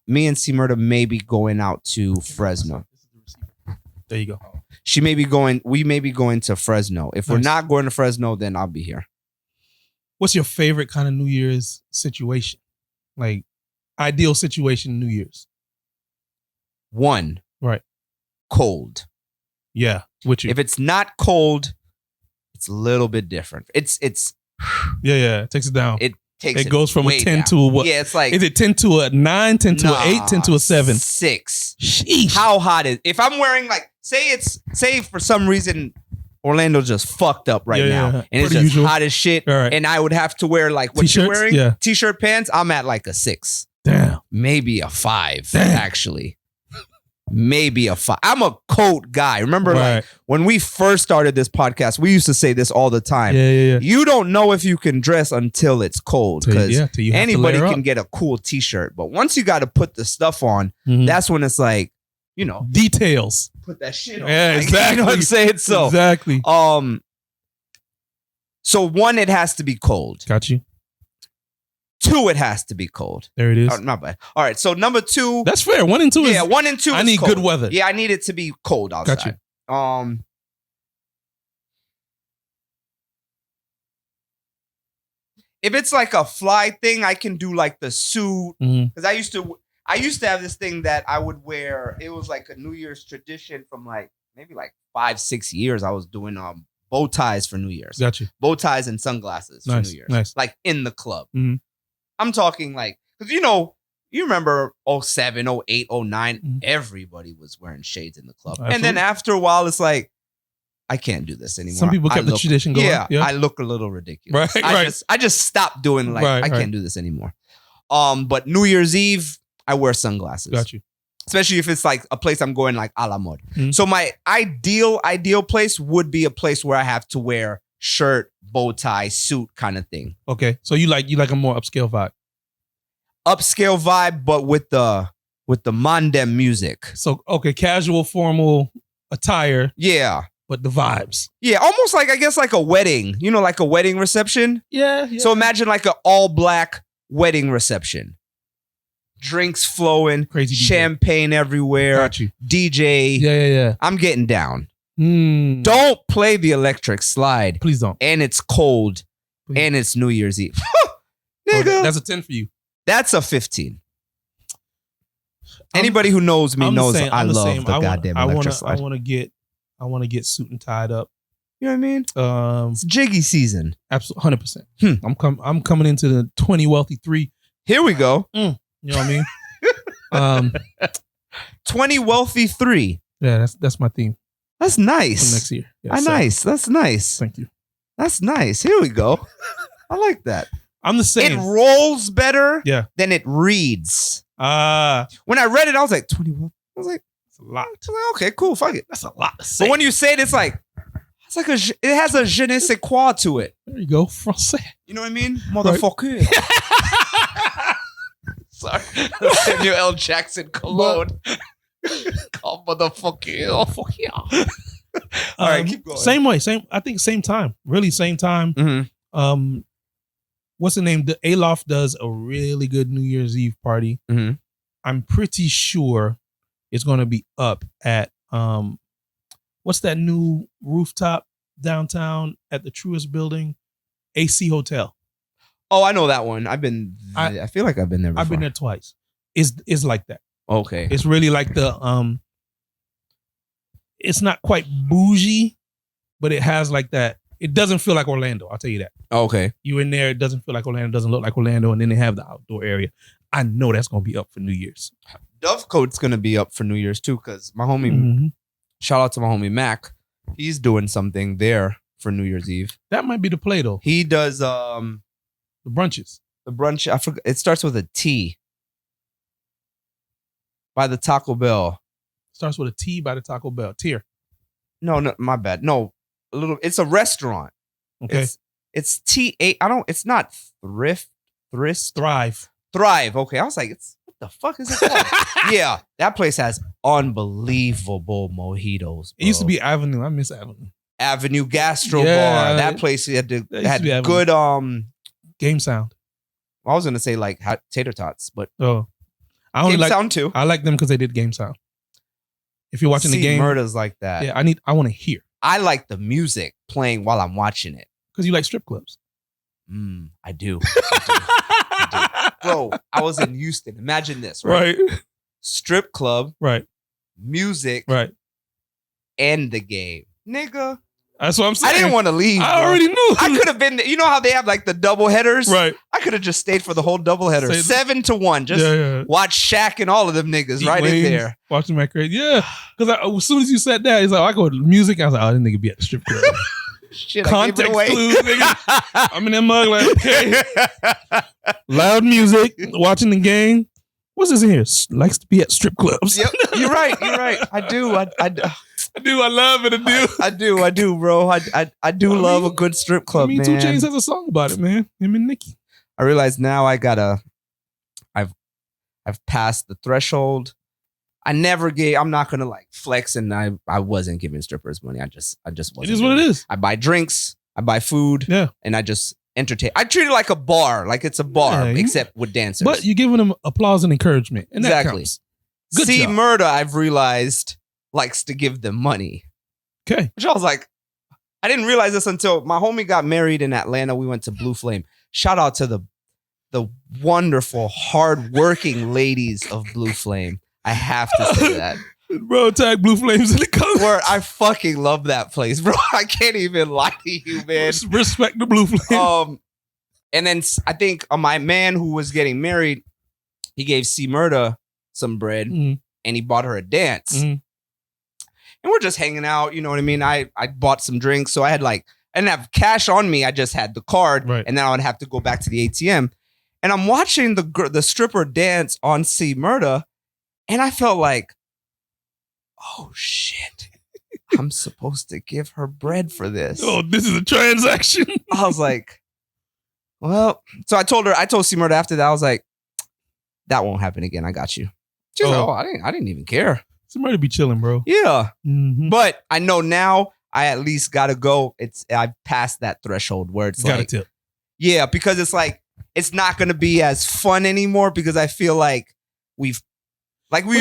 me and C Murda may be going out to Fresno. There you go. We may be going to Fresno. If we're not going to Fresno, then I'll be here. What's your favorite kind of New Year's situation? Like ideal situation New Year's? 1. Right. Cold. Yeah. With you. If it's not cold, it's a little bit different. It's yeah. It takes it down. It goes from a 10 down. to a what? Yeah, it's like, is it 10 to a 9, 10 to a 8, 10 to a 7? 6. Sheesh. How hot is? If I'm wearing like, say for some reason Orlando just fucked up right now, and it's just hot as shit, right. And I would have to wear like what T-shirts? You're wearing, t-shirt pants. I'm at like a 6. Damn. Maybe a 5. Damn. Actually. Maybe a 5. I'm a coat guy. Remember, like when we first started this podcast, we used to say this all the time. Yeah. You don't know if you can dress until it's cold, because anybody can get a cool t-shirt, but once you got to put the stuff on, that's when it's like, details. Put that shit on. Yeah, exactly. You know what I'm saying? So exactly. So 1, it has to be cold. Got you. 2, it has to be cold. There it is. Oh, not bad. All right. So number 2. That's fair. 1 and 2 is. Yeah, 1 and 2. I need cold. good weather. Yeah, I need it to be cold outside. Got you. If it's like a fly thing, I can do like the suit. Because I used to have this thing that I would wear. It was like a New Year's tradition from like maybe like 5-6 years. I was doing bow ties for New Year's. Got you. Bow ties and sunglasses for New Year's. Nice. Like in the club. I'm talking like, because you remember 07, 08, 09, everybody was wearing shades in the club. Absolutely. And then after a while, it's like, I can't do this anymore. Some people kept the tradition going. Yeah, I look a little ridiculous. Right. I just stopped doing I can't do this anymore. But New Year's Eve, I wear sunglasses. Got you. Especially if it's like a place I'm going like a la mode. So my ideal place would be a place where I have to wear shirt, bow tie, suit kind of thing. Okay. So you like a more upscale vibe. Upscale vibe, but with the Mandem music. So okay, casual, formal attire. Yeah. but the vibes. Yeah, almost like, I guess, like a wedding. You know, like a wedding reception. Yeah. So imagine like an all black wedding reception. Drinks flowing, crazy DJ. Champagne everywhere. Got you. DJ. Yeah. I'm getting down. Mm. Don't play the electric slide. Please don't. And it's cold. Please. And it's New Year's Eve. Oh, Nigga. that's a 10 for you. That's a 15. Anybody who knows me knows I love the goddamn electric slide. I want to get suit and tied up. You know what I mean? It's jiggy season. Absolutely, 100%. I'm coming into the 20 wealthy 3. Here we go. You know what I mean? 20 wealthy 3. Yeah, that's my theme. That's nice. For next year. Yeah, nice. That's nice. Thank you. That's nice. Here we go. I like that. I'm the same. It rolls better than it reads. When I read it, I was like, 21. I was like, that's a lot. I was like, okay, cool, fuck it. That's a lot to say. But when you say it, it's like it has a je ne sais quoi to it. There you go, français. You know what I mean? Motherfucker. Sorry. Samuel L. Jackson cologne. Call motherfucker. Fuck yeah. All right, keep going. Same way. I think same time. Really same time. Mm-hmm. What's the name? The Aloft does a really good New Year's Eve party. Mm-hmm. I'm pretty sure it's going to be up at what's that new rooftop downtown at the Truist Building? AC Hotel. Oh, I know that one. I feel like I've been there before. I've been there twice. It's like that. Okay. It's really like the it's not quite bougie, but it has like that. It doesn't feel like Orlando. I'll tell you that. Okay. You in there, it doesn't feel like Orlando, doesn't look like Orlando, and then they have the outdoor area. I know that's gonna be up for New Year's. Dovecote's gonna be up for New Year's too, because my homie, shout out to my homie Mac, he's doing something there for New Year's Eve. That might be the play though. He does the brunches. The brunch, I forgot, it starts with a T. By the Taco Bell. Starts with a T by the Taco Bell. Tier. No, my bad. No, it's a restaurant. Okay. It's T8. It's not Thrive. Thrive. Okay. I was like, what the fuck is it called? Yeah. That place has unbelievable mojitos. Bro. It used to be Avenue. I miss Avenue. Avenue Gastro Bar. That place had good game sound. I was gonna say like tater tots, but I only game like sound too. I like them because they did game sound. If you're watching the game, murders like that. Yeah, I want to hear. I like the music playing while I'm watching it. Because you like strip clubs. I do. I do. Bro, I was in Houston. Imagine this, right? Strip club, right? Music, right? And the game, nigga. That's what I'm saying. I didn't want to leave. I already knew. I could have been. You know how they have like the double headers, right? I could have just stayed for the whole double header, 7-1. Just watch Shaq and all of them niggas right in there. Watching my crazy, yeah. Because as soon as you sat down, he's like, I go to music. I was like, oh, this nigga be at the strip club. Shit, context clues, nigga. I'm in that mug like, okay. Loud music, watching the game. What's this in here? Likes to be at strip clubs. Yep, you're right. I do. I do. I love it. I do, bro. I do love a good strip club, man. 2 Chainz has a song about it, man. Him and Nicki. I realize now I've passed the threshold. I'm not gonna like flex, and I wasn't giving strippers money. I just wasn't. It is what it is. I buy drinks, I buy food, and I just entertain. I treat it like a bar, like it's a bar, except with dancers. But you're giving them applause and encouragement, and that counts. Good See, job. Murda, I've realized, likes to give them money. Okay. Which I was like, I didn't realize this until my homie got married in Atlanta. We went to Blue Flame. Shout out to the wonderful, hardworking ladies of Blue Flame. I have to say that. Bro, tag Blue Flames in the color. Word, I fucking love that place, bro. I can't even lie to you, man. Respect the Blue Flame. And then I think my man who was getting married, he gave C Murda some bread and he bought her a dance. And we're just hanging out, you know what I mean? I bought some drinks, so I didn't have cash on me. I just had the card, and then I would have to go back to the ATM. And I'm watching the stripper dance on C Murda, and I felt like, oh shit, I'm supposed to give her bread for this. Oh, this is a transaction. I was like, well, so I told C Murda after that, I was like, that won't happen again. I got you. She's like, I didn't even care. Somebody be chilling, bro. Yeah. But I know now I at least gotta go. I passed that threshold where it's Got like, a tip. yeah, because it's like it's not gonna be as fun anymore because I feel like we've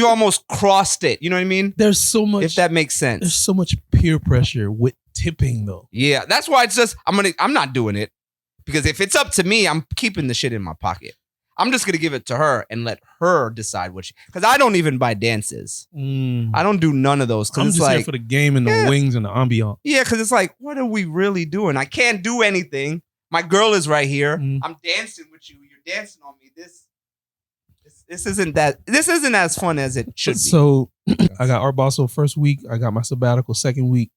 almost crossed it. You know what I mean? There's so much. If that makes There's sense. so much peer pressure with tipping though. Yeah, that's why it's just I'm not doing it because if it's up to me, I'm keeping the shit in my pocket. I'm just gonna give it to her and let her decide because I don't even buy dances. I don't do none of those. I'm it's just like, here for the game and the wings and the ambiance. Yeah, because it's like, what are we really doing? I can't do anything. My girl is right here. I'm dancing with you. You're dancing on me. This isn't as fun as it should be. So I got Art Basel first week. I got my sabbatical second week.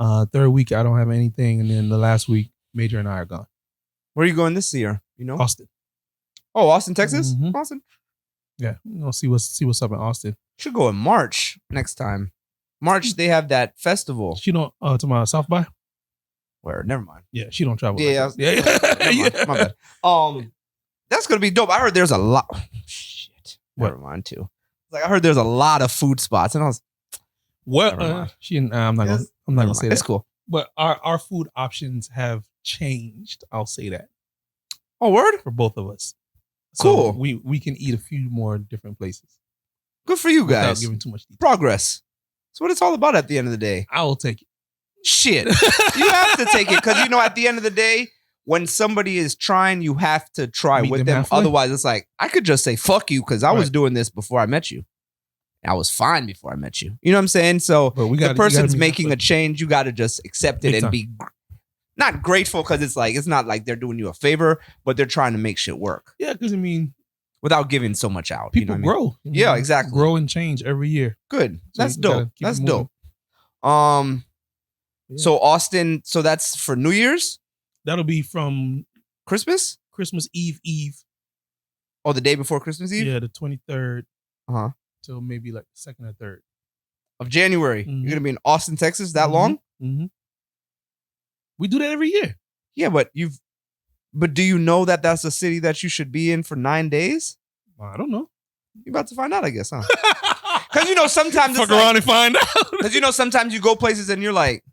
Third week I don't have anything, and then the last week Major and I are gone. Where are you going this year? You know, Austin. Oh, Austin, Texas. Mhm. Austin. Yeah, we'll see what's up in Austin. Should go in March next time. March they have that festival. She don't to my South by. Where? Never mind. Yeah, she don't travel. Yeah, like that. yeah. My bad. That's gonna be dope. I heard there's a lot. Shit. What? Never mind too. Like I heard there's a lot of food spots, and I was. What? Never mind. I'm not gonna say that. It's cool. But our food options have changed. I'll say that Oh, word. for both of us. Cool. So we can eat a few more different places. Good for you Without guys. giving too much detail. Progress. That's what it's all about at the end of the day. I will take it. Shit. You have to take it because at the end of the day, when somebody is trying, you have to try Meet with them them. halfway. Otherwise, it's like I could just say fuck you because I was Right. doing this before I met you. I was fine before I met you. You know what I'm saying? So But the person's making a a change. You got to just accept it Big and time. be not grateful because it's not like they're doing you a favor, but they're trying to make shit work Yeah, because I mean, without giving so much out. people you know what I mean? grow. Yeah, exactly. Grow and change every year. Good. So That's you gotta dope. keep That's it moving. dope. Yeah. So Austin. So that's for New Year's, That'll be from Christmas. Christmas Eve. Oh, the day before Christmas Eve. Yeah, the 23rd Uh-huh. till maybe like the 2nd or 3rd. Of January. Mhm. You're gonna be in Austin, Texas. That Mhm. long? Mm-hmm. We do that every year. Yeah, but do you know that that's a city that you should be in for 9 days? I don't know. You're about to find out, I guess, huh? Because sometimes Fuck it's around like, and find out. because sometimes you go places and you're like,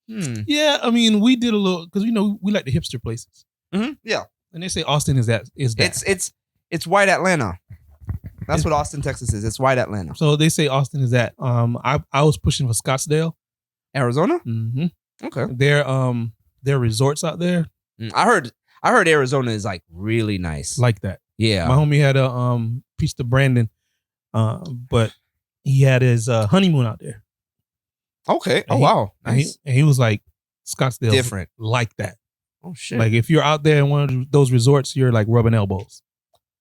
Yeah, I mean, we did a little because we like the hipster places, yeah. and they say Austin is that. It's white Atlanta. That's what Austin, Texas is. It's white Atlanta. So they say Austin is that. I was pushing for Scottsdale. Arizona? Mm-hmm. Okay. Their resorts out there I heard Arizona is like really nice. like that. Yeah. My homie had a piece to Brandon, but he had his honeymoon out there. Okay. Oh And wow. And Nice. he was like, Scottsdale Different. like that. Oh shit. Like if you're out there in one of those resorts, you're like rubbing elbows.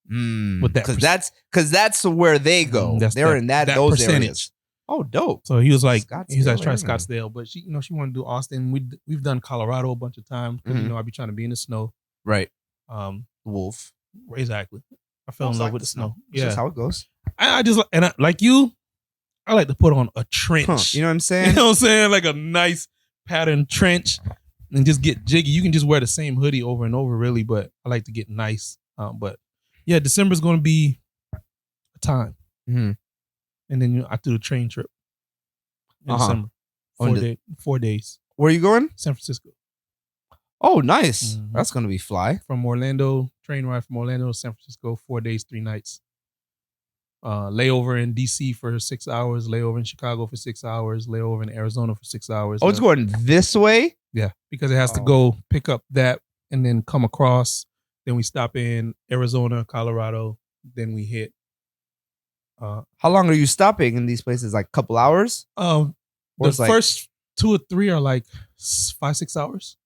With that because that's where they go. They're in those percentage. areas. Oh, dope. So he was like, Scottsdale try area. Scottsdale, but she wanted to do Austin. We've done Colorado a bunch of times. 'Cause, Mhm. I be trying to be in the snow. Right. Um, Wolf. exactly. I fell in It's love like with the snow. That's Yeah, just how it goes. I just like you. I like to put on a trench. Huh. You know what I'm You saying? know what I'm saying? Like a nice patterned trench, and just get jiggy. You can just wear the same hoodie over and over, really. But I like to get nice. But yeah, December's going to be a time. Mhm. And then I do the train trip in Uh-huh. December. On 4 days. Where are you going? San Francisco. Oh, nice. Mhm. That's gonna be fly. From Orlando, train ride from Orlando to San Francisco, 4 days, 3 nights. Layover in DC for 6 hours, layover in Chicago for 6 hours, layover in Arizona for 6 hours. Oh, it's going this way. Yeah, because it has to Oh. go pick up that and then come across. Then we stop in Arizona, Colorado. Then we hit. How long are you stopping in these places? Like a couple hours? Or The it's like- first 2 or 3 are like 5-6 hours.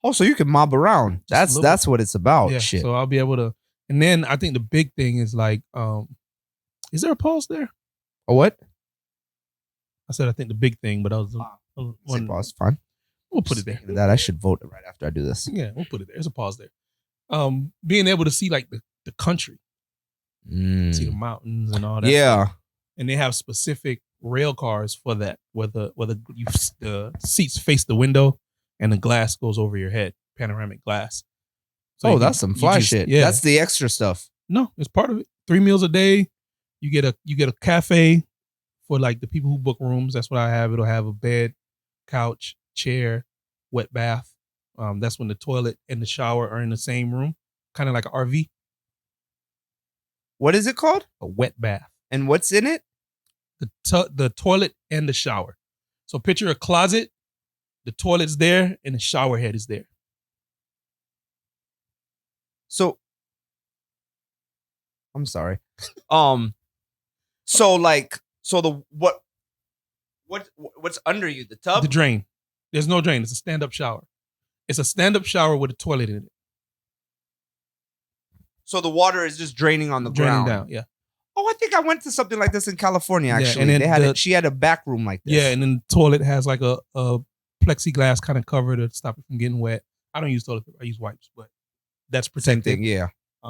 Oh, so you can mob around. Just a little That's what it's about. yeah, Shit. so I'll be able to. And then I think the big thing is like, is there a pause there? Oh, what? I said I think the big thing, but I was. Say pause. Fine. We'll put it there. Speaking of that I should vote right after I do this. Yeah, we'll put it there. There's a pause there. Being able to see like the country, see the mountains and all that. Yeah. And they have specific rail cars for that, where the seats face the window and the glass goes over your head, panoramic glass. So Oh, that's some fly shit. Yeah, That's the extra stuff. no, it's part of it. 3 meals a day. You get a cafe, for like the people who book rooms. That's what I have. It'll have a bed, couch, chair, wet bath. That's when the toilet and the shower are in the same room, kind of like an RV. What is it called? A wet bath. And what's in it? The toilet and the shower. So picture a closet, the toilet's there, and the shower head is there. So, I'm sorry. So what's under you? The tub? The drain. There's no drain. It's a stand-up shower. It's a stand-up shower with a toilet in it. So the water is just draining on the ground. Draining down, yeah. Oh, I think I went to something like this in California, actually. Yeah, and then she had a back room like this. Yeah, and then the toilet has like a plexiglass kind of cover to stop it from getting wet. I don't use toilet paper. I use wipes, but that's protected. Same thing, yeah.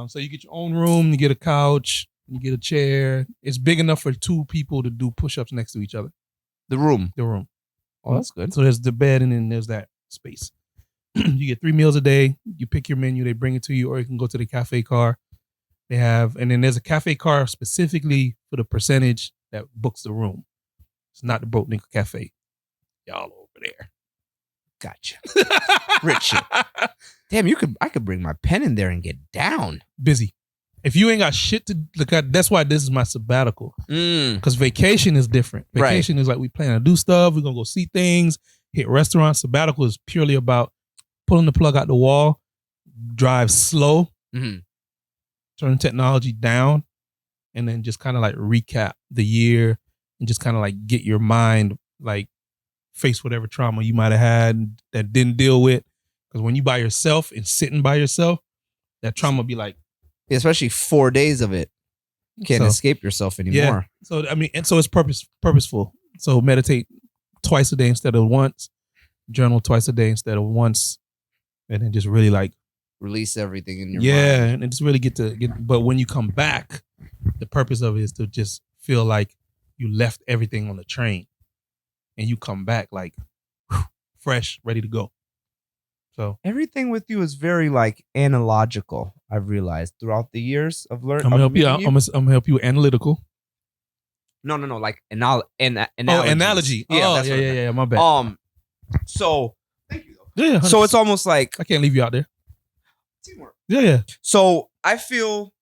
So you get your own room, you get a couch, you get a chair. It's big enough for 2 people to do push-ups next to each other. The room. Oh, that's good. So there's the bed and then there's that space. You get 3 meals a day. You pick your menu, they bring it to you, or you can go to the cafe car. They have, and then there's a cafe car specifically for the percentage that books the room. It's not the Broke Nickel Cafe. Y'all over there. Gotcha. Rich shit. Damn, I could bring my pen in there and get down. Busy. If you ain't got shit to look at, that's why this is my sabbatical. Because vacation is different. Vacation is like we plan to do stuff. We're going to go see things, hit restaurants. Sabbatical is purely about pulling the plug out the wall, drive slow, turn technology down, and then just kind of like recap the year and just kind of like get your mind like face whatever trauma you might have had that didn't deal with. Because when you by yourself and sitting by yourself, that trauma be like, especially 4 days of it. You can't escape yourself anymore. Yeah. So I mean, and so it's purposeful. So meditate twice a day instead of once. Journal twice a day instead of once. And then just really like release everything in your mind. And just really get. But when you come back, the purpose of it is to just feel like you left everything on the train, and you come back like fresh, ready to go. So everything with you is very like analogical. I've realized throughout the years of learning. I'm gonna help you out. I'm gonna help you analytical. No, like analogy. Analogy. Yeah. My bad. So thank you. Yeah. 100%. So it's almost like I can't leave you out there. Teamwork. Yeah. So I feel.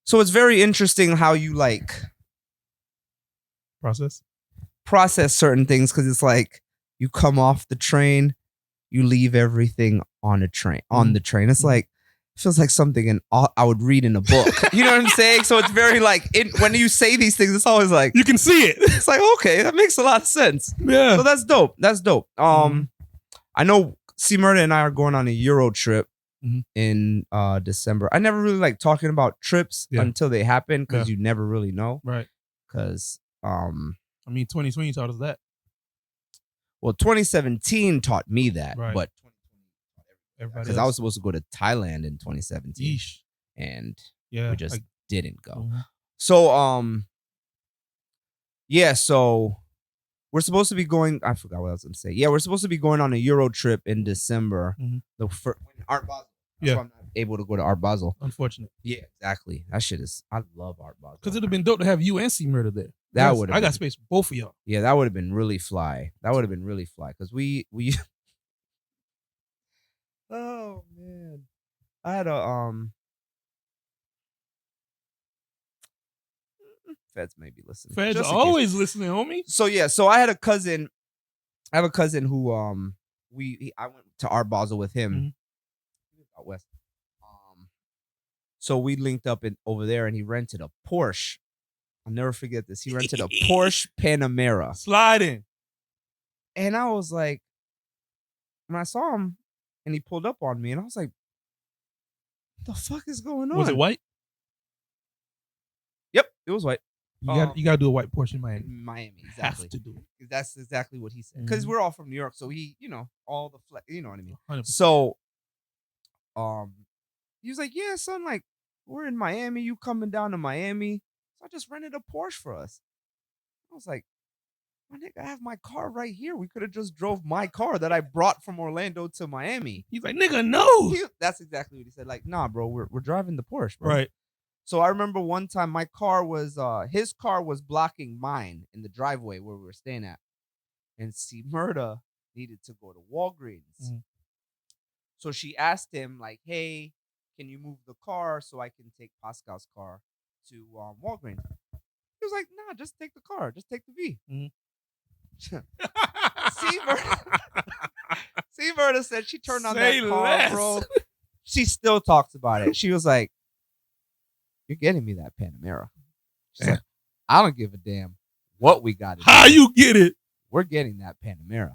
So it's very interesting how you like process certain things, because it's like you come off the train, you leave everything on the train. It's like, it feels like something I would read in a book. You know what I'm saying? So it's very like, when you say these things, it's always like you can see it. It's like, okay, that makes a lot of sense. Yeah. So that's dope. I know C Murda and I are going on a Euro trip in December. I never really like talking about trips until they happen, because you never really know. Right. Because I mean, 2020 taught us that. Well, 2017 taught me that, but everybody, because I was supposed to go to Thailand in 2017, and we just didn't go. So, so we're supposed to be going. I forgot what I was going to say. Yeah, we're supposed to be going on a Euro trip in December. Art Basel. That's why I'm not able to go to Art Basel. Unfortunate. Yeah, exactly. That shit is. I love Art Basel. Because it'd have been dope to have you and C Murda there. That would. I got space for both of y'all. Yeah, that would have been really fly. Because we. Oh man, I had a Feds may be listening. Feds are always listening, homie. So I had a cousin. I have a cousin who I went to Art Basel with him. Out west. So we linked up over there, and he rented a Porsche. I'll never forget this. He rented a Porsche Panamera. Sliding. And I was like, when I saw him and he pulled up on me, and I was like, what the fuck is going on? Was it white? Yep, it was white. You gotta do a white Porsche in Miami. Exactly. Have to do it. That's exactly what he said. Because we're all from New York, so he, all the flex, you know what I mean? 100%. So, he was like, yeah, son, like, we're in Miami. You coming down to Miami? So I just rented a Porsche for us. I was like, my nigga, I have my car right here. We could have just drove my car that I brought from Orlando to Miami. He's like, nigga, no. That's exactly what he said. Like, nah, bro, we're driving the Porsche, bro. Right. So I remember one time my car was his car was blocking mine in the driveway where we were staying at. And see, Murda needed to go to Walgreens. So she asked him, like, hey, can you move the car so I can take Pascal's car to Walgreens? He was like, nah, just take the car. Just take the V. See, Murda said she turned on that car, bro. She still talks about it. She was like, you're getting me that Panamera. She's like, I don't give a damn what we got. How you get it? We're getting that Panamera.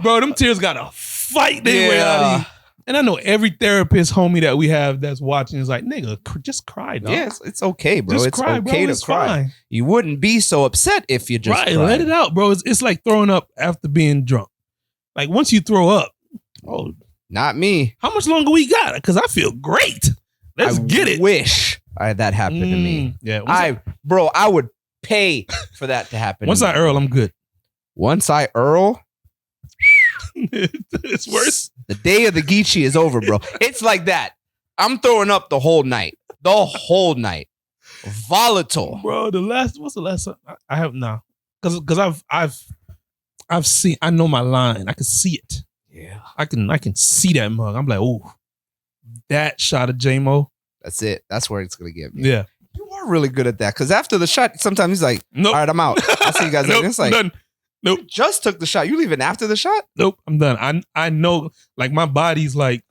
Bro, them tears got to fight their way out of you. And I know every therapist homie that we have that's watching is like, nigga, just cry, dog. Yes, it's okay, bro. Just it's cry, okay bro. to cry. Fine. You wouldn't be so upset if you just cried. Let it out, bro. It's like throwing up after being drunk. Like once you throw up, oh, not me. How much longer we got? Because I feel great. Let's get it. Wish that happened to me. Yeah, I would pay for that to happen. Once I Earl, I'm good. Once I Earl, it's worse. The day of the Geechee is over, bro. It's like that. I'm throwing up the whole night. The whole night. Volatile. Bro, what's the last time? I have now. Because I've seen, I know my line. I can see it. Yeah. I can see that mug. I'm like, oh, that shot of J-Mo. That's it. That's where it's gonna get me. Yeah. You are really good at that. Because after the shot, sometimes he's like, nope. All right, I'm out. I'll see you guys later. It's like, done. Nope. You just took the shot. You leaving after the shot? Nope. I'm done. I know, like my body's like,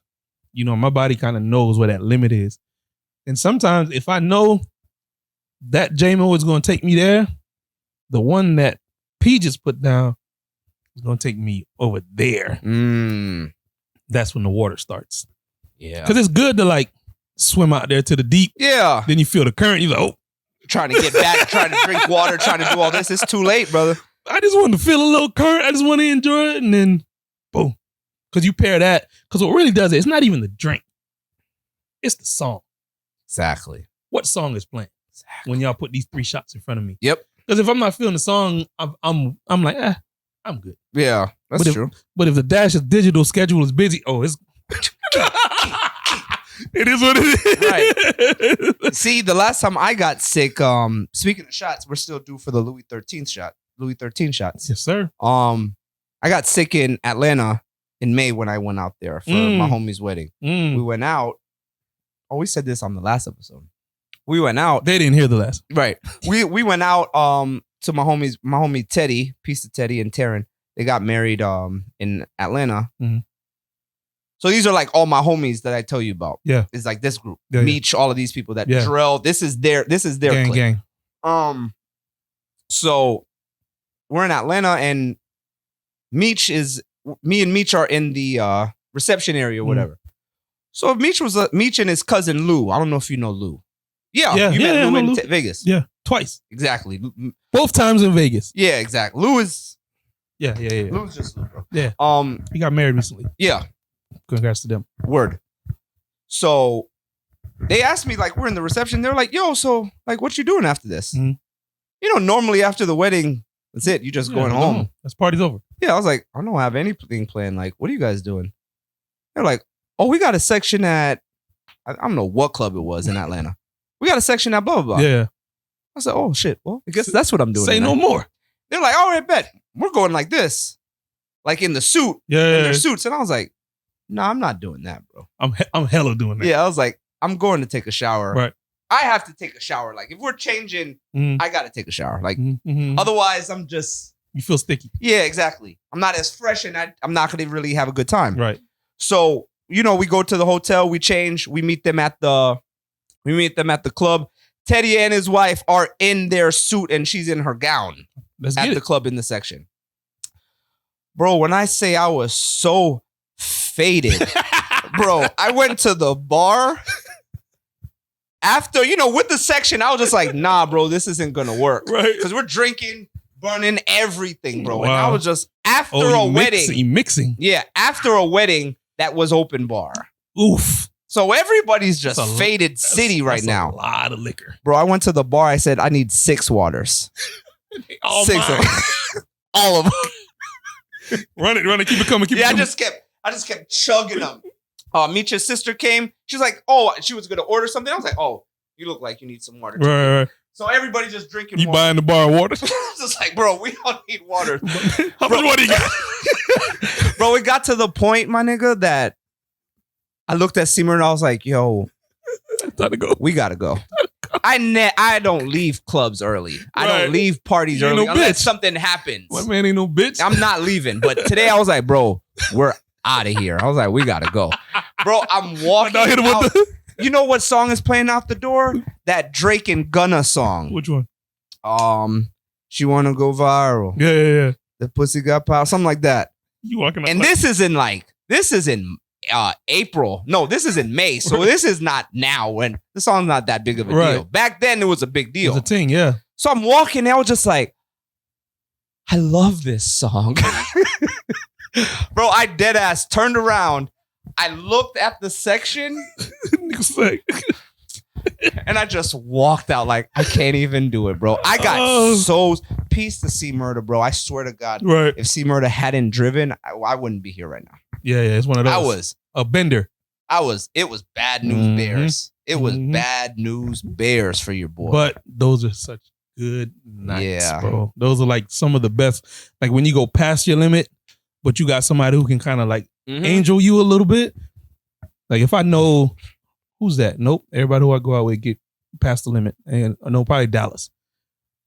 my body kind of knows where that limit is. And sometimes if I know that J-Mo is going to take me there, the one that P just put down is going to take me over there. That's when the water starts. Yeah. Because it's good to like swim out there to the deep. Yeah. Then you feel the current. You're like, oh. Trying to get back, trying to drink water, trying to do all this. It's too late, brother. I just want to feel a little current. I just want to enjoy it. And then, boom. Because you pair that. Because what really does it, it's not even the drink. It's the song. Exactly. What song is playing? Exactly. When y'all put these 3 shots in front of me. Yep. Because if I'm not feeling the song, I'm like, I'm good. Yeah, that's true. But if the Dash's digital schedule is busy, it's... It is what it is. Right. See, the last time I got sick, speaking of shots, we're still due for the Louis 13 shots. Yes, sir. I got sick in Atlanta in May when I went out there for my homie's wedding. We went out. Oh, we said this on the last episode. We went out. They didn't hear the last. Right. We went out to my homie Teddy, piece of Teddy and Taryn. They got married in Atlanta. Mm-hmm. So these are like all my homies that I tell you about. Yeah. It's like this group. Yeah, Meech, all of these people that drill. This is their gang. So we're in Atlanta and me and Meech are in the reception area or whatever. So Meech and his cousin Lou. I don't know if you know Lou. Yeah, you met Lou in Vegas. Yeah, twice. Exactly. Both times in Vegas. Yeah, exactly. Lou is Yeah. Lou's just Lou, bro. Yeah. He got married recently. Yeah. Congrats to them. Word. So they asked me, like, we're in the reception. They're like, yo, so like what you doing after this? Mm-hmm. Normally after the wedding, that's it. You just going home. That's party's over. Yeah, I was like, I don't have anything planned. Like, what are you guys doing? They're like, oh, we got a section at, I don't know what club it was in Atlanta. We got a section at blah, blah, blah. Yeah. I said, oh, shit. Well, I guess that's what I'm doing. Say no more. They're like, all right, bet. We're going like this. Like in the suit. Yeah. In their suits. And I was like, no, I'm not doing that, bro. I'm hella doing that. Yeah, I was like, I'm going to take a shower. Right. I have to take a shower. Like, if we're changing, I got to take a shower. Like, otherwise, I'm just... You feel sticky. Yeah, exactly. I'm not as fresh and I'm not going to really have a good time. Right. So, we go to the hotel, we change, we meet them at the club. Teddy and his wife are in their suit and she's in her gown at the club in the section. Bro, when I say I was so faded, bro, I went to the bar. After, with the section, I was just like, nah, bro, this isn't going to work. Right. Because we're drinking, burning everything, bro. Wow. And I was just, after a wedding. Mixing. Yeah, after a wedding, that was open bar. Oof. So everybody's just faded city right now. A lot of liquor. Bro, I went to the bar. I said, I need 6 waters. All 6 of them. All of them. Run it, keep it coming, keep it coming. I just kept chugging them. Micha's sister came. She's like, she was gonna order something. I was like, you look like you need some water. Right. So everybody just drinking you water. Buying the bar of water? Just like, bro, we don't need water. How much water you got? Bro, it got to the point, my nigga, that I looked at Seymour and I was like, yo, time to go. We gotta go. I don't leave clubs early. I don't leave parties early unless something happens. My man ain't no bitch. I'm not leaving. But today I was like, bro, we're out of here. I was like, we gotta go. Bro, I'm walking out. You know what song is playing out the door? That Drake and Gunna song. Which one? She Wanna Go Viral. Yeah. The Pussy Got Power. Something like that. You walking out. And this is in April. No, this is in May. So this is not now when the song's not that big of a deal. Back then, it was a big deal. It was a thing, yeah. So I'm walking, I was just like, I love this song. Bro, I dead ass turned around. I looked at the section and I just walked out like, I can't even do it, bro. I got so peace to C Murder, bro. I swear to God, if C Murder hadn't driven, I wouldn't be here right now. Yeah, it's one of those. I was a bender. It was bad news bears. It was bad news bears for your boy. But those are such good nights, bro. Those are like some of the best. Like when you go past your limit, but you got somebody who can kind of like angel you a little bit. Like if I know who's that? Nope. Everybody who I go out with get past the limit. And no, probably Dallas.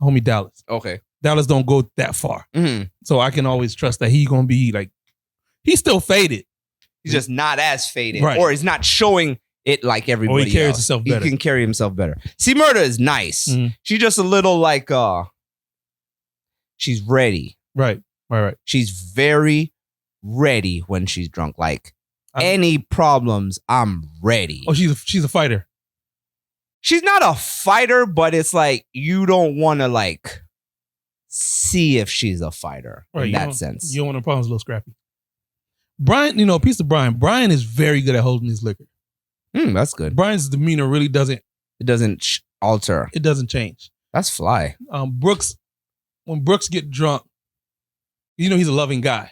Homie Dallas. Okay. Dallas don't go that far. So I can always trust that he gonna be like, he's still faded. He's just not as faded. Right. Or he's not showing it like everybody else. He carries himself better. He can carry himself better. C Murder is nice. She's just a little like, she's ready. Right. She's very ready when she's drunk. Like, any problems, I'm ready. Oh, she's a fighter. She's not a fighter, but it's like, you don't want to like see if she's a fighter in that sense. You don't want no problems, a little scrappy. Brian, peace to Brian. Brian is very good at holding his liquor. That's good. Brian's demeanor really doesn't. It doesn't alter. It doesn't change. That's fly. Brooks, when Brooks get drunk, he's a loving guy.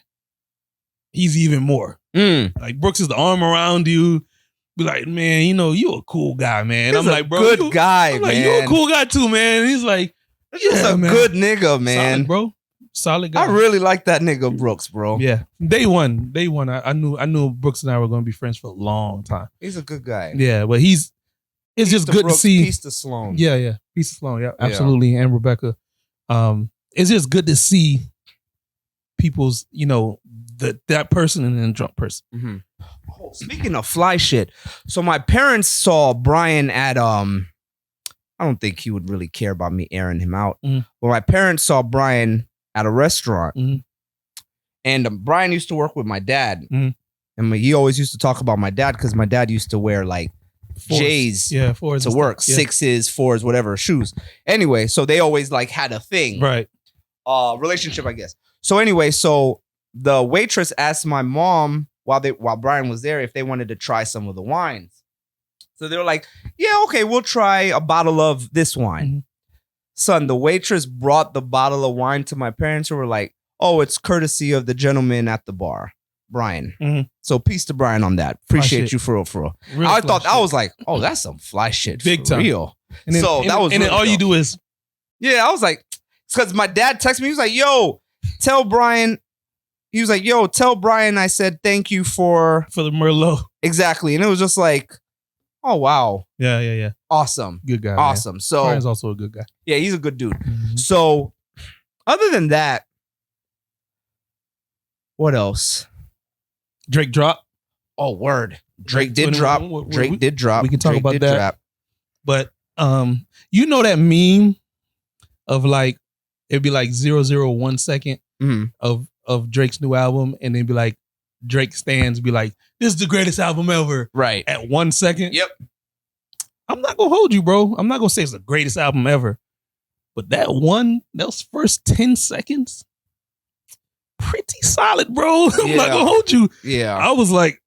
He's even more. Like Brooks is the arm around you. Be like, man, you a cool guy, man. He's I'm like, bro, good guy, man. Like, you a cool guy too, man. And he's like, he's a good nigga, man. Solid, bro. Solid guy. I really like that nigga Brooks, bro. Yeah. Day one. I knew Brooks and I were gonna be friends for a long time. He's a good guy. Yeah, but it's just good Brooks, to see. Peace to Sloan. Yeah. Peace to Sloan. Yeah, absolutely. And Rebecca. It's just good to see people's, that person and then drunk person. Oh, speaking of fly shit, so my parents saw Brian at I don't think he would really care about me airing him out. But my parents saw Brian at a restaurant, and Brian used to work with my dad, and he always used to talk about my dad because my dad used to wear like J's to work, 6s, 4s, whatever shoes. Anyway, so they always like had a thing, right? Relationship, I guess. So anyway, so the waitress asked my mom while Brian was there if they wanted to try some of the wines. So they were like, yeah, okay, we'll try a bottle of this wine. Son, the waitress brought the bottle of wine to my parents who were like, oh, it's courtesy of the gentleman at the bar, Brian. So peace to Brian on that. Appreciate you for real. I was like, oh, that's some fly shit. Big time. Real. And then, then all you do is. Yeah, I was like, because my dad texted me. He was like, yo, tell Brian. He was like, yo, tell Brian I said thank you for the Merlot. Exactly. And it was just like, oh, wow. Yeah. Awesome. Good guy. Awesome. Man. So Brian's also a good guy. Yeah, he's a good dude. So other than that, what else? Drake drop. Oh, word. Drake did drop. Drake did drop. We can talk about that. But that meme of like, it'd be like 001 second of Drake's new album, and then be like, Drake stands be like, this is the greatest album ever. Right. At 1 second. Yep. I'm not gonna hold you, bro. I'm not gonna say it's the greatest album ever. But those first 10 seconds, pretty solid, bro. I'm not gonna hold you. Yeah. I was like,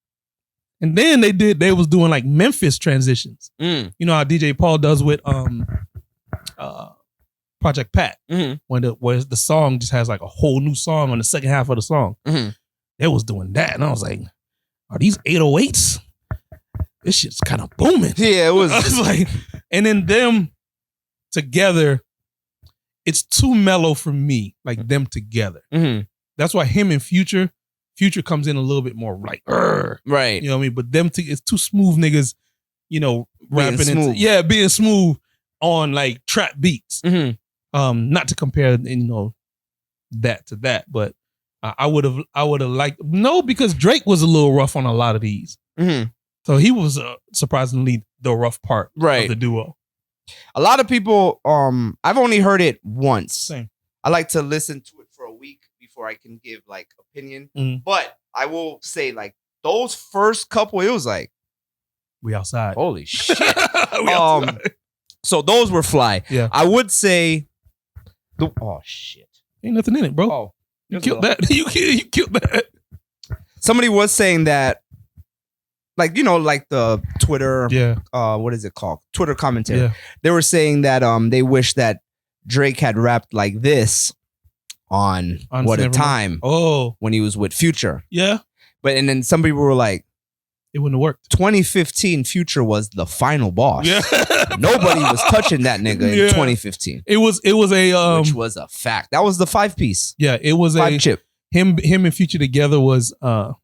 and then they was doing like Memphis transitions. You know how DJ Paul does with Project Pat, where the song just has like a whole new song on the second half of the song. They was doing that, and I was like, "Are these 808s? This shit's kind of booming." Yeah, it was. I was like, and then them together, it's too mellow for me. Like them together. That's why him and Future comes in a little bit more like, right? You know what I mean? But them, it's too smooth niggas. You know, rapping smooth. being smooth on like trap beats. Not to compare, that to that, but I would have liked because Drake was a little rough on a lot of these. So he was surprisingly the rough part of the duo. A lot of people, I've only heard it once. Same. I like to listen to it for a week before I can give like opinion. But I will say like those first couple, it was like, we outside. Holy shit. So those were fly. Yeah. I would say oh shit. Ain't nothing in it, bro. Oh, you killed that. You killed that. Somebody was saying that, like, like the Twitter, what is it called? Twitter commentary. Yeah. They were saying that they wish that Drake had rapped like this on What a Time when he was with Future. Yeah. And then some people were like, it wouldn't have worked. 2015 Future was the final boss. Yeah. Nobody was touching that nigga in 2015. It was a which was a fact. That was the 5-piece. Yeah, it was 5-chip. Him and Future together was not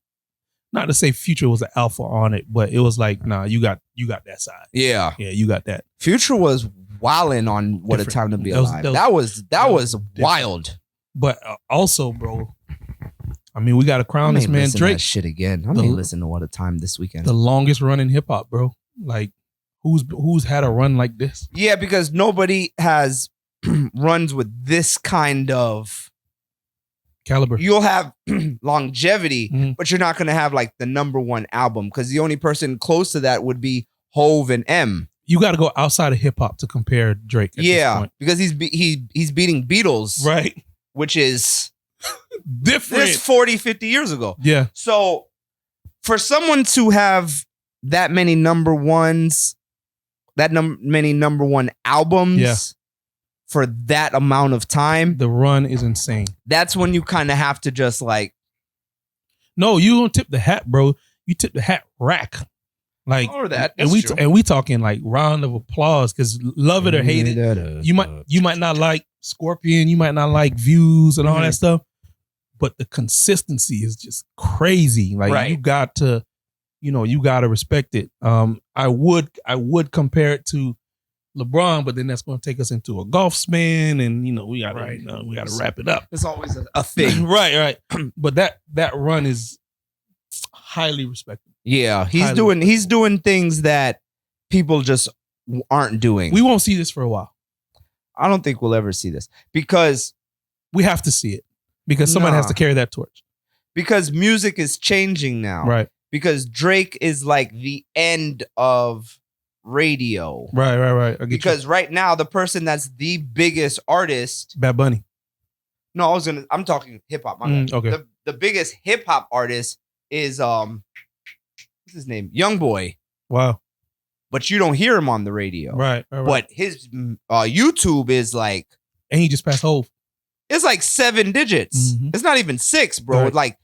to say Future was an alpha on it, but it was like, nah, you got that side. Yeah. Yeah, you got that. Future was wilding on What a Time to Be Alive. That was wild. But also, bro, I mean, we got to crown this man Drake. That shit again. I may listen to What a Time this weekend. The longest running hip hop, bro. Like, who's had a run like this? Yeah, because nobody has runs with this kind of caliber. You'll have longevity, but you're not going to have like the #1 album, because the only person close to that would be Hove and M. You got to go outside of hip hop to compare Drake. At this point. Because he's beating Beatles, right? Which is different. This 40, 50 years ago. Yeah. So for someone to have that many #1s, many #1 albums for that amount of time, the run is insane. That's when you kind of have to just like, no, you don't tip the hat, bro. You tip the hat rack. Like, or that. And we talking like round of applause, because love it or hate it. You might not like Scorpion, you might not like Views and all that stuff, but the consistency is just crazy. Like you got to, you got to respect it. I would compare it to LeBron, but then that's going to take us into a golf span, and we got to wrap it up. It's always a thing, right. But that run is highly respected. Yeah, he's doing things that people just aren't doing. We won't see this for a while. I don't think we'll ever see this, because we have to see it, because someone has to carry that torch. Because music is changing now. Right. Because Drake is like the end of radio. Right. Because right now, the person that's the biggest artist, Bad Bunny. No, I'm talking hip hop. Okay. The biggest hip hop artist is what's his name? Youngboy. Wow. But you don't hear him on the radio. Right. But his YouTube is like, and he just passed Hove. It's like 7 digits. It's not even 6, bro. Right.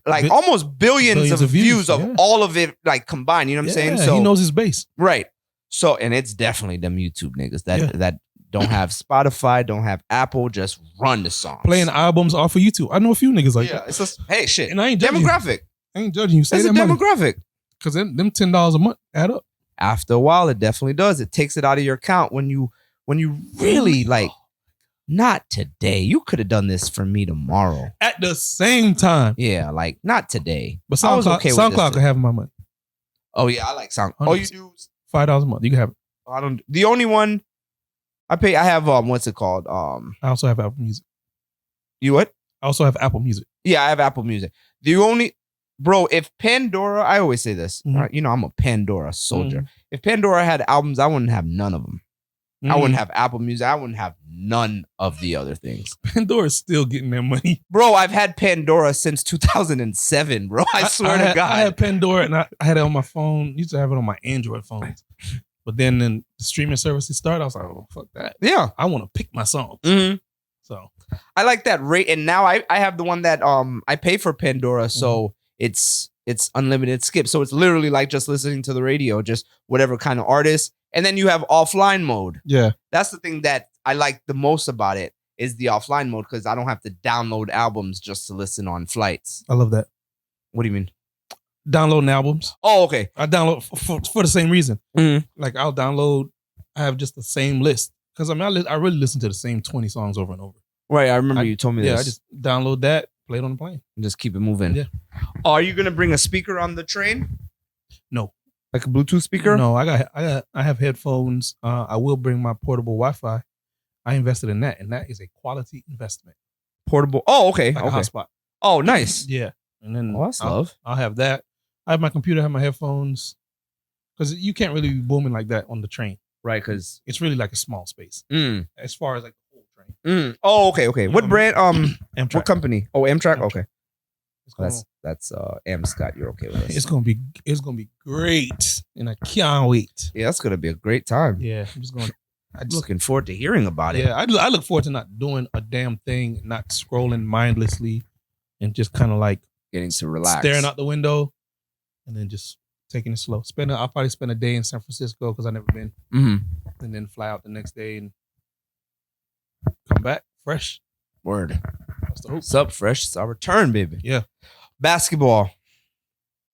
Like almost billions of views of all of it like combined. You know what I'm saying? So he knows his base. Right. So, and it's definitely them YouTube niggas that don't have Spotify, don't have Apple, just run the songs. Playing albums off of YouTube. I know a few niggas like that. It's just, hey, shit. And I ain't judging demographic. I ain't judging you. Say it's that a demographic. Because them $10 a month add up. After a while, it definitely does. It takes it out of your account when you really like, not today. You could have done this for me tomorrow. At the same time. Yeah, like not today. But SoundCloud can have my money. Oh yeah, I like SoundCloud. All you do is $5 a month. You can have it. I don't. The only one I pay. I have what's it called? I also have Apple Music. You what? I also have Apple Music. Yeah, I have Apple Music. The only, bro, if Pandora, I always say this. I'm a Pandora soldier. If Pandora had albums, I wouldn't have none of them. I wouldn't have Apple Music. I wouldn't have none of the other things. Pandora's still getting their money. Bro, I've had Pandora since 2007, bro. I swear to God. I had Pandora, and I had it on my phone. Used to have it on my Android phones. But then the streaming services started. I was like, oh, fuck that. Yeah. I want to pick my songs. Mm-hmm. So I like that rate. And now I have the one that I pay for Pandora. So it's unlimited skip. So it's literally like just listening to the radio, just whatever kind of artist. And then you have offline mode. Yeah. That's the thing that I like the most about it is the offline mode because I don't have to download albums just to listen on flights. I love that. What do you mean? Downloading albums. Oh, okay. I download for the same reason. Mm-hmm. Like I'll download, I have just the same list. Because I mean, I really listen to the same 20 songs over and over. Right. I remember you told me this. Yeah, I just download that, play it on the plane. And just keep it moving. Yeah. Are you going to bring a speaker on the train? No. Like a Bluetooth speaker? No, I have headphones. I will bring my portable Wi-Fi. I invested in that, and that is a quality investment. Portable. Oh, okay. Like okay. a hotspot. Oh, nice. Yeah. And then that's love. I'll have that. I have my computer, I have my headphones. Because you can't really be booming like that on the train. Right, because it's really like a small space. As far as like the whole train. Oh, okay, okay. What brand? Amtrak. What company? Oh, Amtrak? Amtrak. Okay. That's Scott. You're okay with us. It's gonna be great. And I can't wait. Yeah, that's gonna be a great time. Yeah. I'm looking forward to hearing about it. Yeah, I look forward to not doing a damn thing, not scrolling mindlessly, and just kind of like getting to relax, staring out the window, and then just taking it slow. I'll probably spend a day in San Francisco because I've never been, and then fly out the next day and come back fresh. Word. That's the hope. What's up, fresh? It's our return, baby. Yeah. Basketball.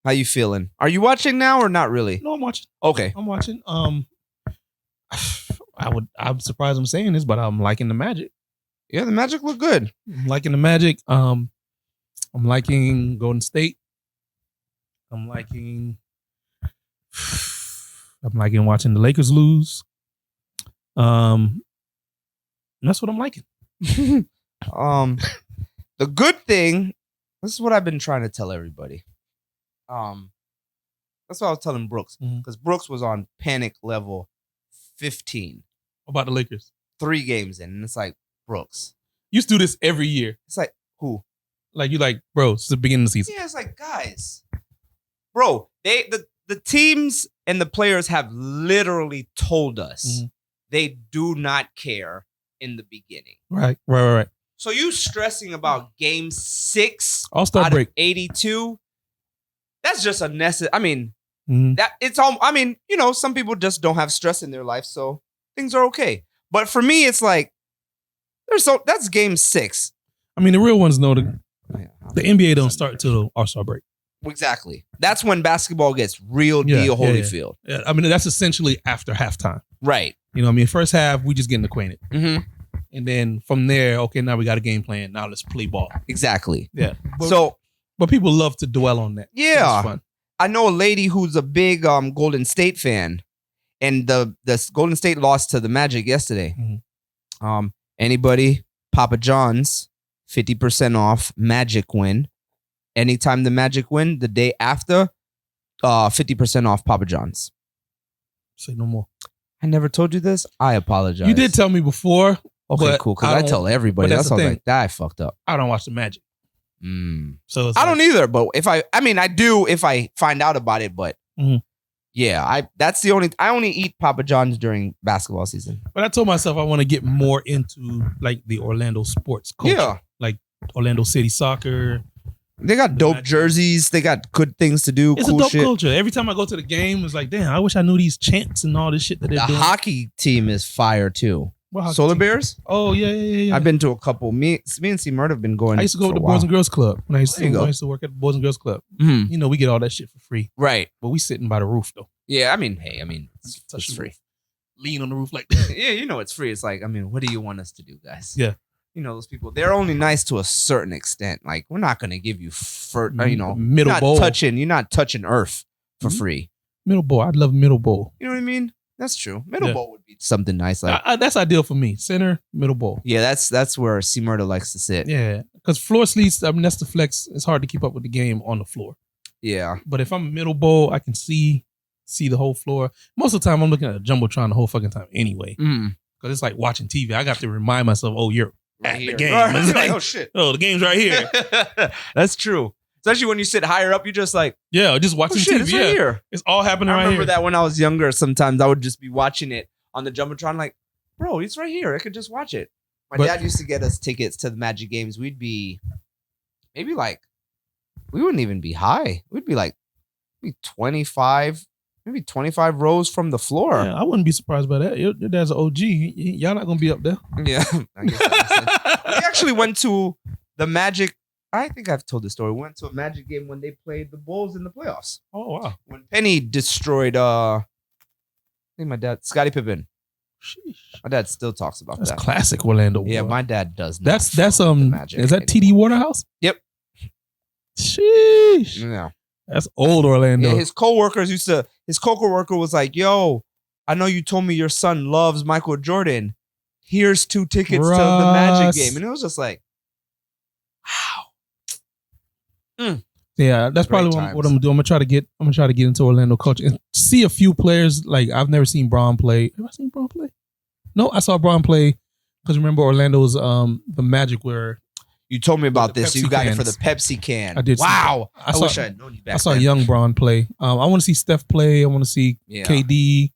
How you feeling? Are you watching now or not really? No, I'm watching. Okay. I'm watching. I'm surprised I'm saying this, but I'm liking the Magic. Yeah, the Magic look good. I'm liking the Magic. I'm liking Golden State. I'm liking watching the Lakers lose. That's what I'm liking. The good thing, this is what I've been trying to tell everybody. That's what I was telling Brooks. Because Brooks was on panic level 15. About the Lakers. 3 games in. And it's like, Brooks. You used to do this every year. It's like, who? Like, you like, bro, it's the beginning of the season. Yeah, it's like, guys. Bro, the teams and the players have literally told us they do not care in the beginning. Right. So you stressing about game 6 All-Star break. 82? That's just unnecessary. I mean, that it's all. I mean, you know, some people just don't have stress in their life, so things are okay. But for me, it's like that's game 6. I mean, the real ones know the NBA don't start till the All-Star break. Exactly. That's when basketball gets real deal Holyfield. Yeah. I mean, that's essentially after halftime. Right. You know what I mean? First half, we just getting acquainted. Mm-hmm. And then from there, okay, now we got a game plan. Now let's play ball. Exactly. Yeah. But people love to dwell on that. Yeah. Fun. I know a lady who's a big Golden State fan. And the Golden State lost to the Magic yesterday. Anybody, Papa John's, 50% off Magic win. Anytime the Magic win, the day after, 50% off Papa John's. Say no more. I never told you this. I apologize. You did tell me before. Okay, cool. Because I tell everybody. That's all like that. I fucked up. I don't watch the Magic. So I don't either. But I mean, I do if I find out about it. But yeah, that's the only. I only eat Papa John's during basketball season. But I told myself I want to get more into like the Orlando sports culture. Yeah, like Orlando City soccer. They got dope jerseys. They got good things to do. It's cool a dope shit. culture. Every time I go to the game, it's like, damn, I wish I knew these chants and all this shit that they're doing. The hockey team is fire too. Solar Bears? Oh, yeah. I've been to a couple. Me and C. Murd have been going. I used to go to the Boys and Girls Club. When I used to work at the Boys and Girls Club. Mm-hmm. You know, we get all that shit for free. Right. But we sitting by the roof, though. Yeah, I mean, it's free. Lean on the roof like that. Yeah, you know it's free. It's like, I mean, what do you want us to do, guys? Yeah. You know, those people, they're only nice to a certain extent. Like, we're not going to give you, middle bowl. You're not touching earth for free. Middle bowl. I'd love middle bowl. You know what I mean? That's true. Middle bowl would be something nice. Like that's ideal for me. Center, middle bowl. Yeah, that's where C. Murder likes to sit. Yeah, because floor seats, I mean, that's the flex. It's hard to keep up with the game on the floor. Yeah. But if I'm middle bowl, I can see the whole floor. Most of the time, I'm looking at a jumbotron the whole fucking time anyway. Because it's like watching TV. I got to remind myself, oh, you're at the game. It's like, oh, shit. Oh, the game's right here. That's true. Especially when you sit higher up, you're just like, just watching TV. It's right here. It's all happening right here. I remember that when I was younger, sometimes I would just be watching it on the Jumbotron, like, bro, it's right here. I could just watch it. My dad used to get us tickets to the Magic games. We'd be maybe like, we wouldn't even be high. We'd be like, maybe 25 rows from the floor. Yeah, I wouldn't be surprised by that. Your dad's an OG. Y'all not going to be up there. Yeah. I guess that makes sense. We actually went to the Magic. I think I've told this story. We went to a Magic game when they played the Bulls in the playoffs. Oh, wow. When Penny destroyed, I think my dad, Scottie Pippen. Sheesh. My dad still talks about that. That's classic Orlando. Yeah, boy. my dad does not. That's Magic is that anymore. TD Waterhouse? Yep. Sheesh. Yeah. That's old Orlando. Yeah, his coworker was like, yo, I know you told me your son loves Michael Jordan. Here's 2 tickets to the Magic game. And it was just like, wow. Yeah, that's Great probably times. what I'm gonna do. I'm gonna try to get into Orlando culture and see a few players. Like I've never seen Braun play. Have I seen Braun play? No, I saw Braun play because remember Orlando's the Magic where You told me about this. Pepsi You got cans. it for the Pepsi can. I did. Wow. I saw, wish I had known you back I saw then. young Braun play. I want to see Steph play. I want to see KD,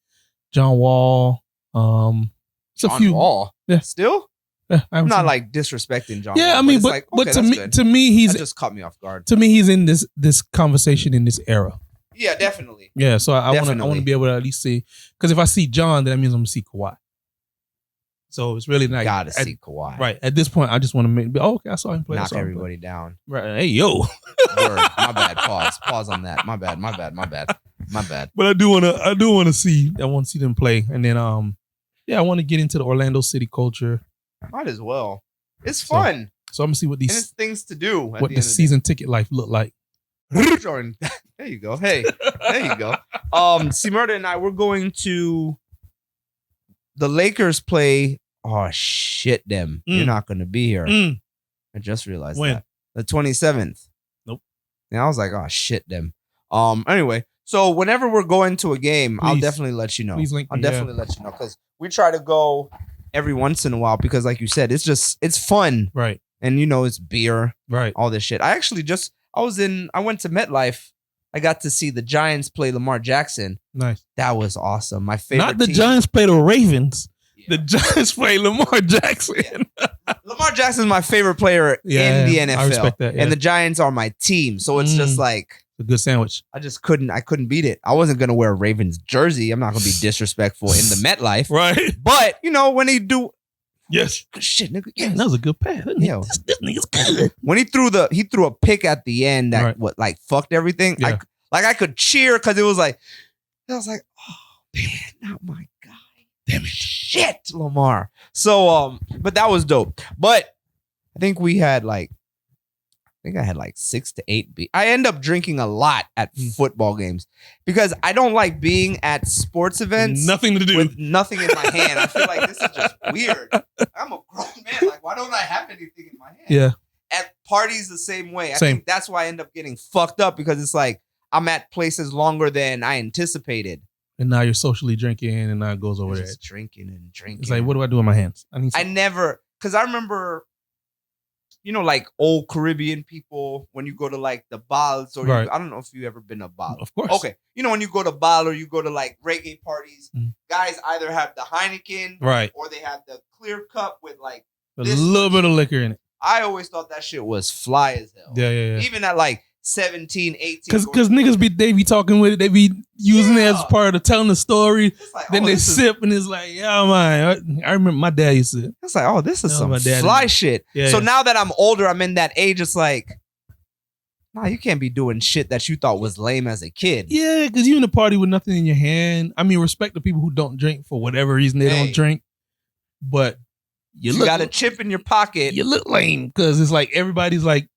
John Wall. It's a John few. Wall. Yeah. Still? Yeah, I'm not like disrespecting John Wall. I mean, it's but like, okay, to me, he's that just caught me off guard. to me he's in this conversation in this era. Yeah, definitely. Yeah, so I want Definitely. to be able to at least see, because if I see John, then that means I'm gonna see Kawhi. So it's really not Gotta see Kawhi. right at this point. I just want to make. Oh, okay, I saw him play. Knock everybody down. Right. Hey, yo. Word. My bad. Pause on that. My bad. But I do want to see. I want to see them play, and then I want to get into the Orlando city culture. Might as well. It's fun. So I'm gonna see what And it's things to do. what the season ticket life look like. Jordan. There you go. Hey, there you go. See, Murda and I, we're going to the Lakers play. Oh shit, them. You're not gonna be here. I just realized When? that. The 27th. Nope. And I was like, oh shit, them. Anyway, so whenever we're going to a game, I'll Please. definitely let you know. Please link I'll me, definitely let you know because we try to go every once in a while because, like you said, it's fun. Right. And it's beer, Right. all this shit. I went to MetLife. I got to see the Giants play Lamar Jackson. Nice. That was awesome. My favorite Not the team. Giants play the Ravens. Yeah. The Giants play Lamar Jackson. Lamar Jackson is my favorite player in the NFL. I respect that. Yeah. And the Giants are my team. So it's just like a good sandwich. I couldn't beat it. I wasn't gonna wear a Ravens jersey. I'm not gonna be disrespectful in the MetLife. Right. But when he do Yes. good shit, nigga. Yeah, Yes. that was a good pass. Yo. This nigga's good. When he threw a pick at the end that fucked everything. Yeah. I could cheer because it was like I was like, oh man, not my guy. Damn it. Shit, Lamar. So but that was dope. But I think we had I had 6 to 8 beers. I end up drinking a lot at football games because I don't like being at sports events. Nothing to do. With nothing in my hand. I feel like this is just weird. I'm a grown man. Like, why don't I have anything in my hand? Yeah. At parties the same way. I Same. think that's why I end up getting fucked up because it's like I'm at places longer than I anticipated. And now you're socially drinking, and now it goes over there. Just drinking and drinking. It's like, what do I do with my hands? I never, because I remember, like old Caribbean people, when you go to the bals, or Right. I don't know if you've ever been a bal. Of course. Okay. When you go to bal or you go to reggae parties, Mhm. guys either have the Heineken Right. or they have the clear cup with A this little bit of liquor in it. I always thought that shit was fly as hell. Yeah. Even at 17, 18. Because niggas be talking with it, they be using it as part of telling the story. It's like, Then they sip and it's like, yeah, man. I remember my dad used to. It's like, oh, this is No, some my dad fly didn't. shit. Yeah, So yeah. now that I'm older, I'm in that age. It's like, nah, you can't be doing shit that you thought was lame as a kid. Yeah, because you in a party with nothing in your hand. I mean, respect the people who don't drink for whatever reason they don't drink. But You got a chip in your pocket. You look lame because it's like everybody's like,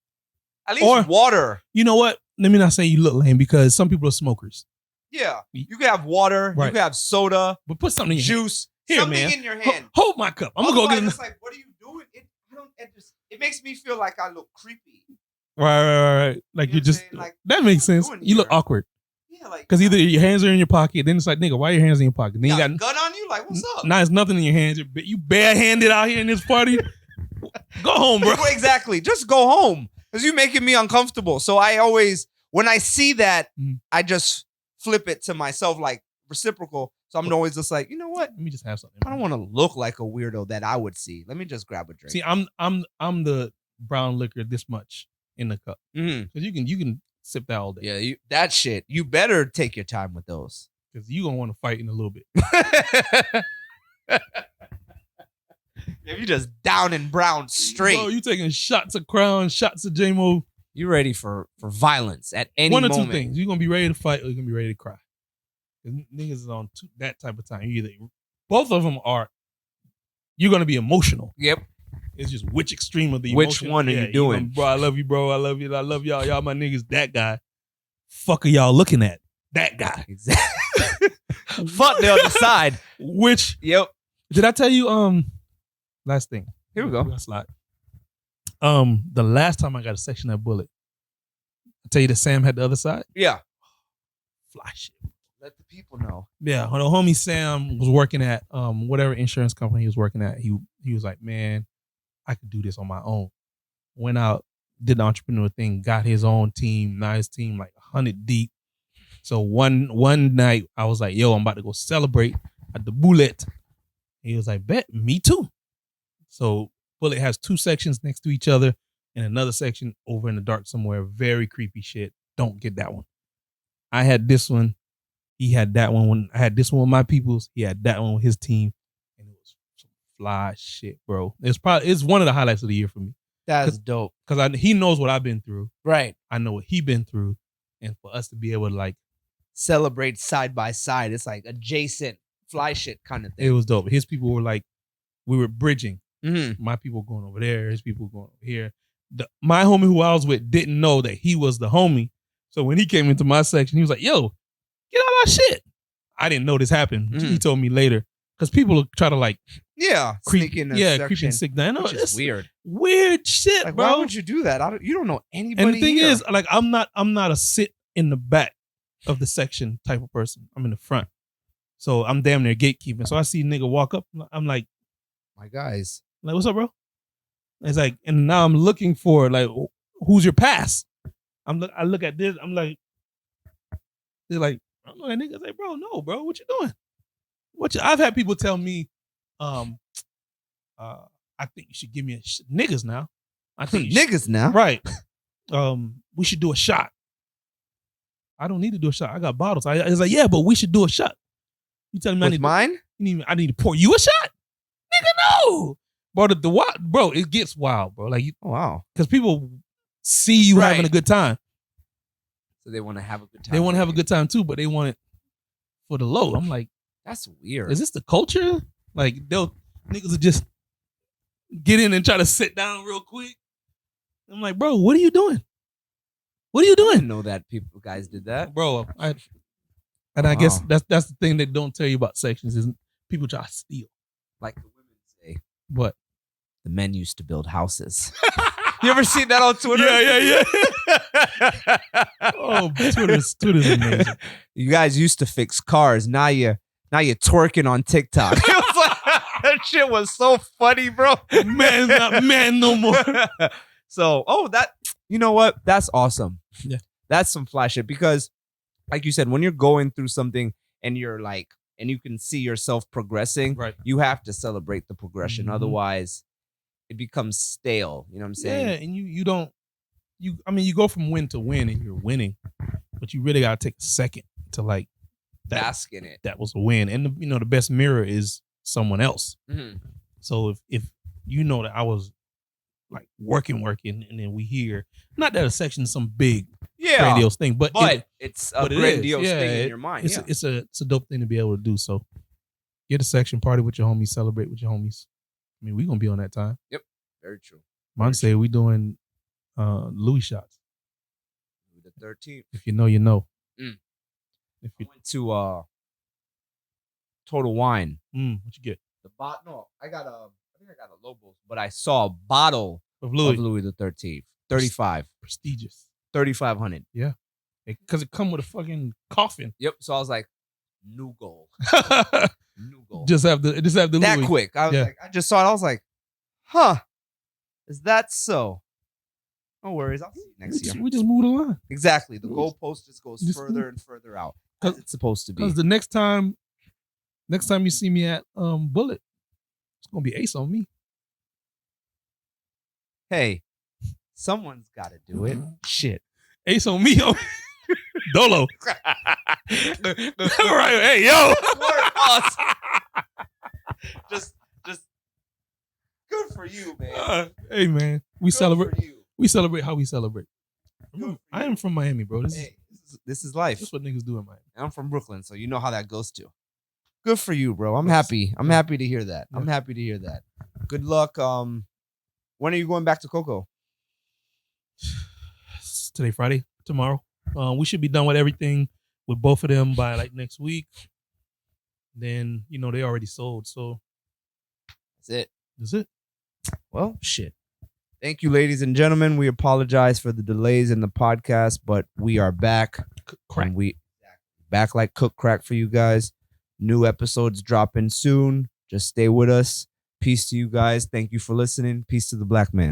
At least water. you know what? Let me not say you look lame because some people are smokers. Yeah. You can have water. Right. You can have soda. But put something in your hand. Juice. Here, something man. in your hand. Hold my cup. I'm going to go get it. It's like, what are you doing? It makes me feel like I look creepy. Right. Like You know you what just, I'm saying? Like, that makes what are you sense. doing You look here? awkward. Yeah, like. Because either your hands are in your pocket, then it's like, nigga, why are your hands in your pocket? Then You you got a got gun on you? Like, what's up? now it's nothing in your hands. You barehanded out here in this party. Go home, bro. Exactly. Just go home. Because you making me uncomfortable. So I always, when I see that, I just flip it to myself like reciprocal. So I'm always just like, you know what? Let me just have something. I don't want to look like a weirdo that I would see. Let me just grab a drink. See, I'm the brown liquor this much in the cup. Because you can sip that all day. Yeah, that shit. You better take your time with those. Because you're going to want to fight in a little bit. If you just down and brown straight. Bro, you taking shots of Crown, shots of J-Mo. You ready for violence at any moment. moment. One or two things. You're going to be ready to fight or you're going to be ready to cry. Niggas is on that type of time. Both of them are, you're going to be emotional. Yep. It's just which extreme of the which emotion. one are you doing? Bro, I love you, bro. I love you. I love y'all. Y'all my niggas. That guy. Fuck are y'all looking at? That guy. Exactly. Fuck the other side. Which. Yep. Did I tell you, last thing. Here we go. Last slide. The last time I got a section of bullet, I tell you that Sam had the other side? Yeah. Fly shit. Let the people know. Yeah, when the homie Sam was working at whatever insurance company he was working at, he was like, man, I could do this on my own. Went out, did the entrepreneur thing, got his own team. Now his team like 100 deep. So one night I was like, yo, I'm about to go celebrate at the Bullet. He was like, bet, me too. So Bullet has 2 sections next to each other and another section over in the dark somewhere. Very creepy shit. Don't get that one. I had this one. He had that one. When I had this one with my peoples, he had that one with his team. And it was some fly shit, bro. It's one of the highlights of the year for me. That's dope. Because he knows what I've been through. Right. I know what he been through. And for us to be able to like celebrate side by side, it's like adjacent fly shit kind of thing. It was dope. His people were like, we were bridging. Mm-hmm. My people going over there, his people going over here. My homie who I was with didn't know that he was the homie. So when he came into my section, he was like, yo, get out our shit. I didn't know this happened. Mm-hmm. He told me later. Because people will try to like creep in creep and sick down. Which is weird. Weird shit, like, bro. Why would you do that? You don't know anybody. And the thing here. is, like, I'm not a sit in the back of the section type of person. I'm in the front. So I'm damn near gatekeeping. So I see a nigga walk up. I'm like, my guys. Like, what's up, bro? It's like, and now I'm looking for like, who's your pass? I look at this. I'm like, they're like, I'm looking at niggas like, bro, no, bro, what you doing? I've had people tell me, I think you should give me niggas now. I think niggas now, right? We should do a shot. I don't need to do a shot. I got bottles. I was like, yeah, but we should do a shot. You telling me I need to pour you a shot? Nigga, no. Bro, it gets wild, bro. Like, wow, because people see you having a good time, so they want to have a good time. They want to have a good time too, but they want it for the low. I'm like, that's weird. Is this the culture? Like, niggas will just get in and try to sit down real quick. I'm like, bro, what are you doing? What are you doing? I didn't know that guys did that, bro. I guess that's the thing they don't tell you about sections is people try to steal. Like the women say, what? The men used to build houses. You ever seen that on Twitter? Yeah. Oh, Twitter's amazing. You guys used to fix cars. Now you're twerking on TikTok. It was like, that shit was so funny, bro. Man's not man no more. So, you know what? That's awesome. Yeah. That's some fly shit because, like you said, when you're going through something and you're like, and you can see yourself progressing, right? You have to celebrate the progression. Mm-hmm. Otherwise, it becomes stale. You know what I'm saying? Yeah, and you go from win to win and you're winning, but you really got to take a second to like bask in it. That was a win. And the best mirror is someone else. Mm-hmm. So if you know that I was like working, and then we hear, not that a section is some big grandiose thing, but it's a grandiose thing in your mind. It's a dope thing to be able to do. So get a section, party with your homies, celebrate with your homies. I mean, we're gonna be on that time. Yep. Very true. Mine say we doing Louis shots. Louis the 13th. If you know, you know. If you went to Total Wine. What you get? The bottle. No, I think I got a Lobos, but I saw a bottle of Louis the 13th. 35. Prestigious. 3,500. Yeah. Because it come with a fucking coffin. Yep. So I was like, new goal. New goal. Just have the that Louis. Quick. I just saw it. I was like, huh. Is that so? No worries. I'll see you next year. We just move the line. Exactly. The goalpost just goes further and further out, as it's supposed to be. Because the next time you see me at Bullet, it's gonna be Ace on me. Hey, someone's got to do it. Shit. Ace on me. Dolo. Right. Hey, yo. Just good for you, man. Hey, man. We celebrate. We celebrate how we celebrate. I am from Miami, bro. This is life. That's what niggas do in Miami. I'm from Brooklyn, so you know how that goes too. Good for you, bro. I'm happy. I'm happy to hear that. I'm happy to hear that. Good luck. When are you going back to Coco? Today, Friday. Tomorrow. We should be done with everything with both of them by like next week. Then, they already sold. So that's it. Well, shit. Thank you, ladies and gentlemen. We apologize for the delays in the podcast, but we are back. And we back like cook crack for you guys. New episodes dropping soon. Just stay with us. Peace to you guys. Thank you for listening. Peace to the black man.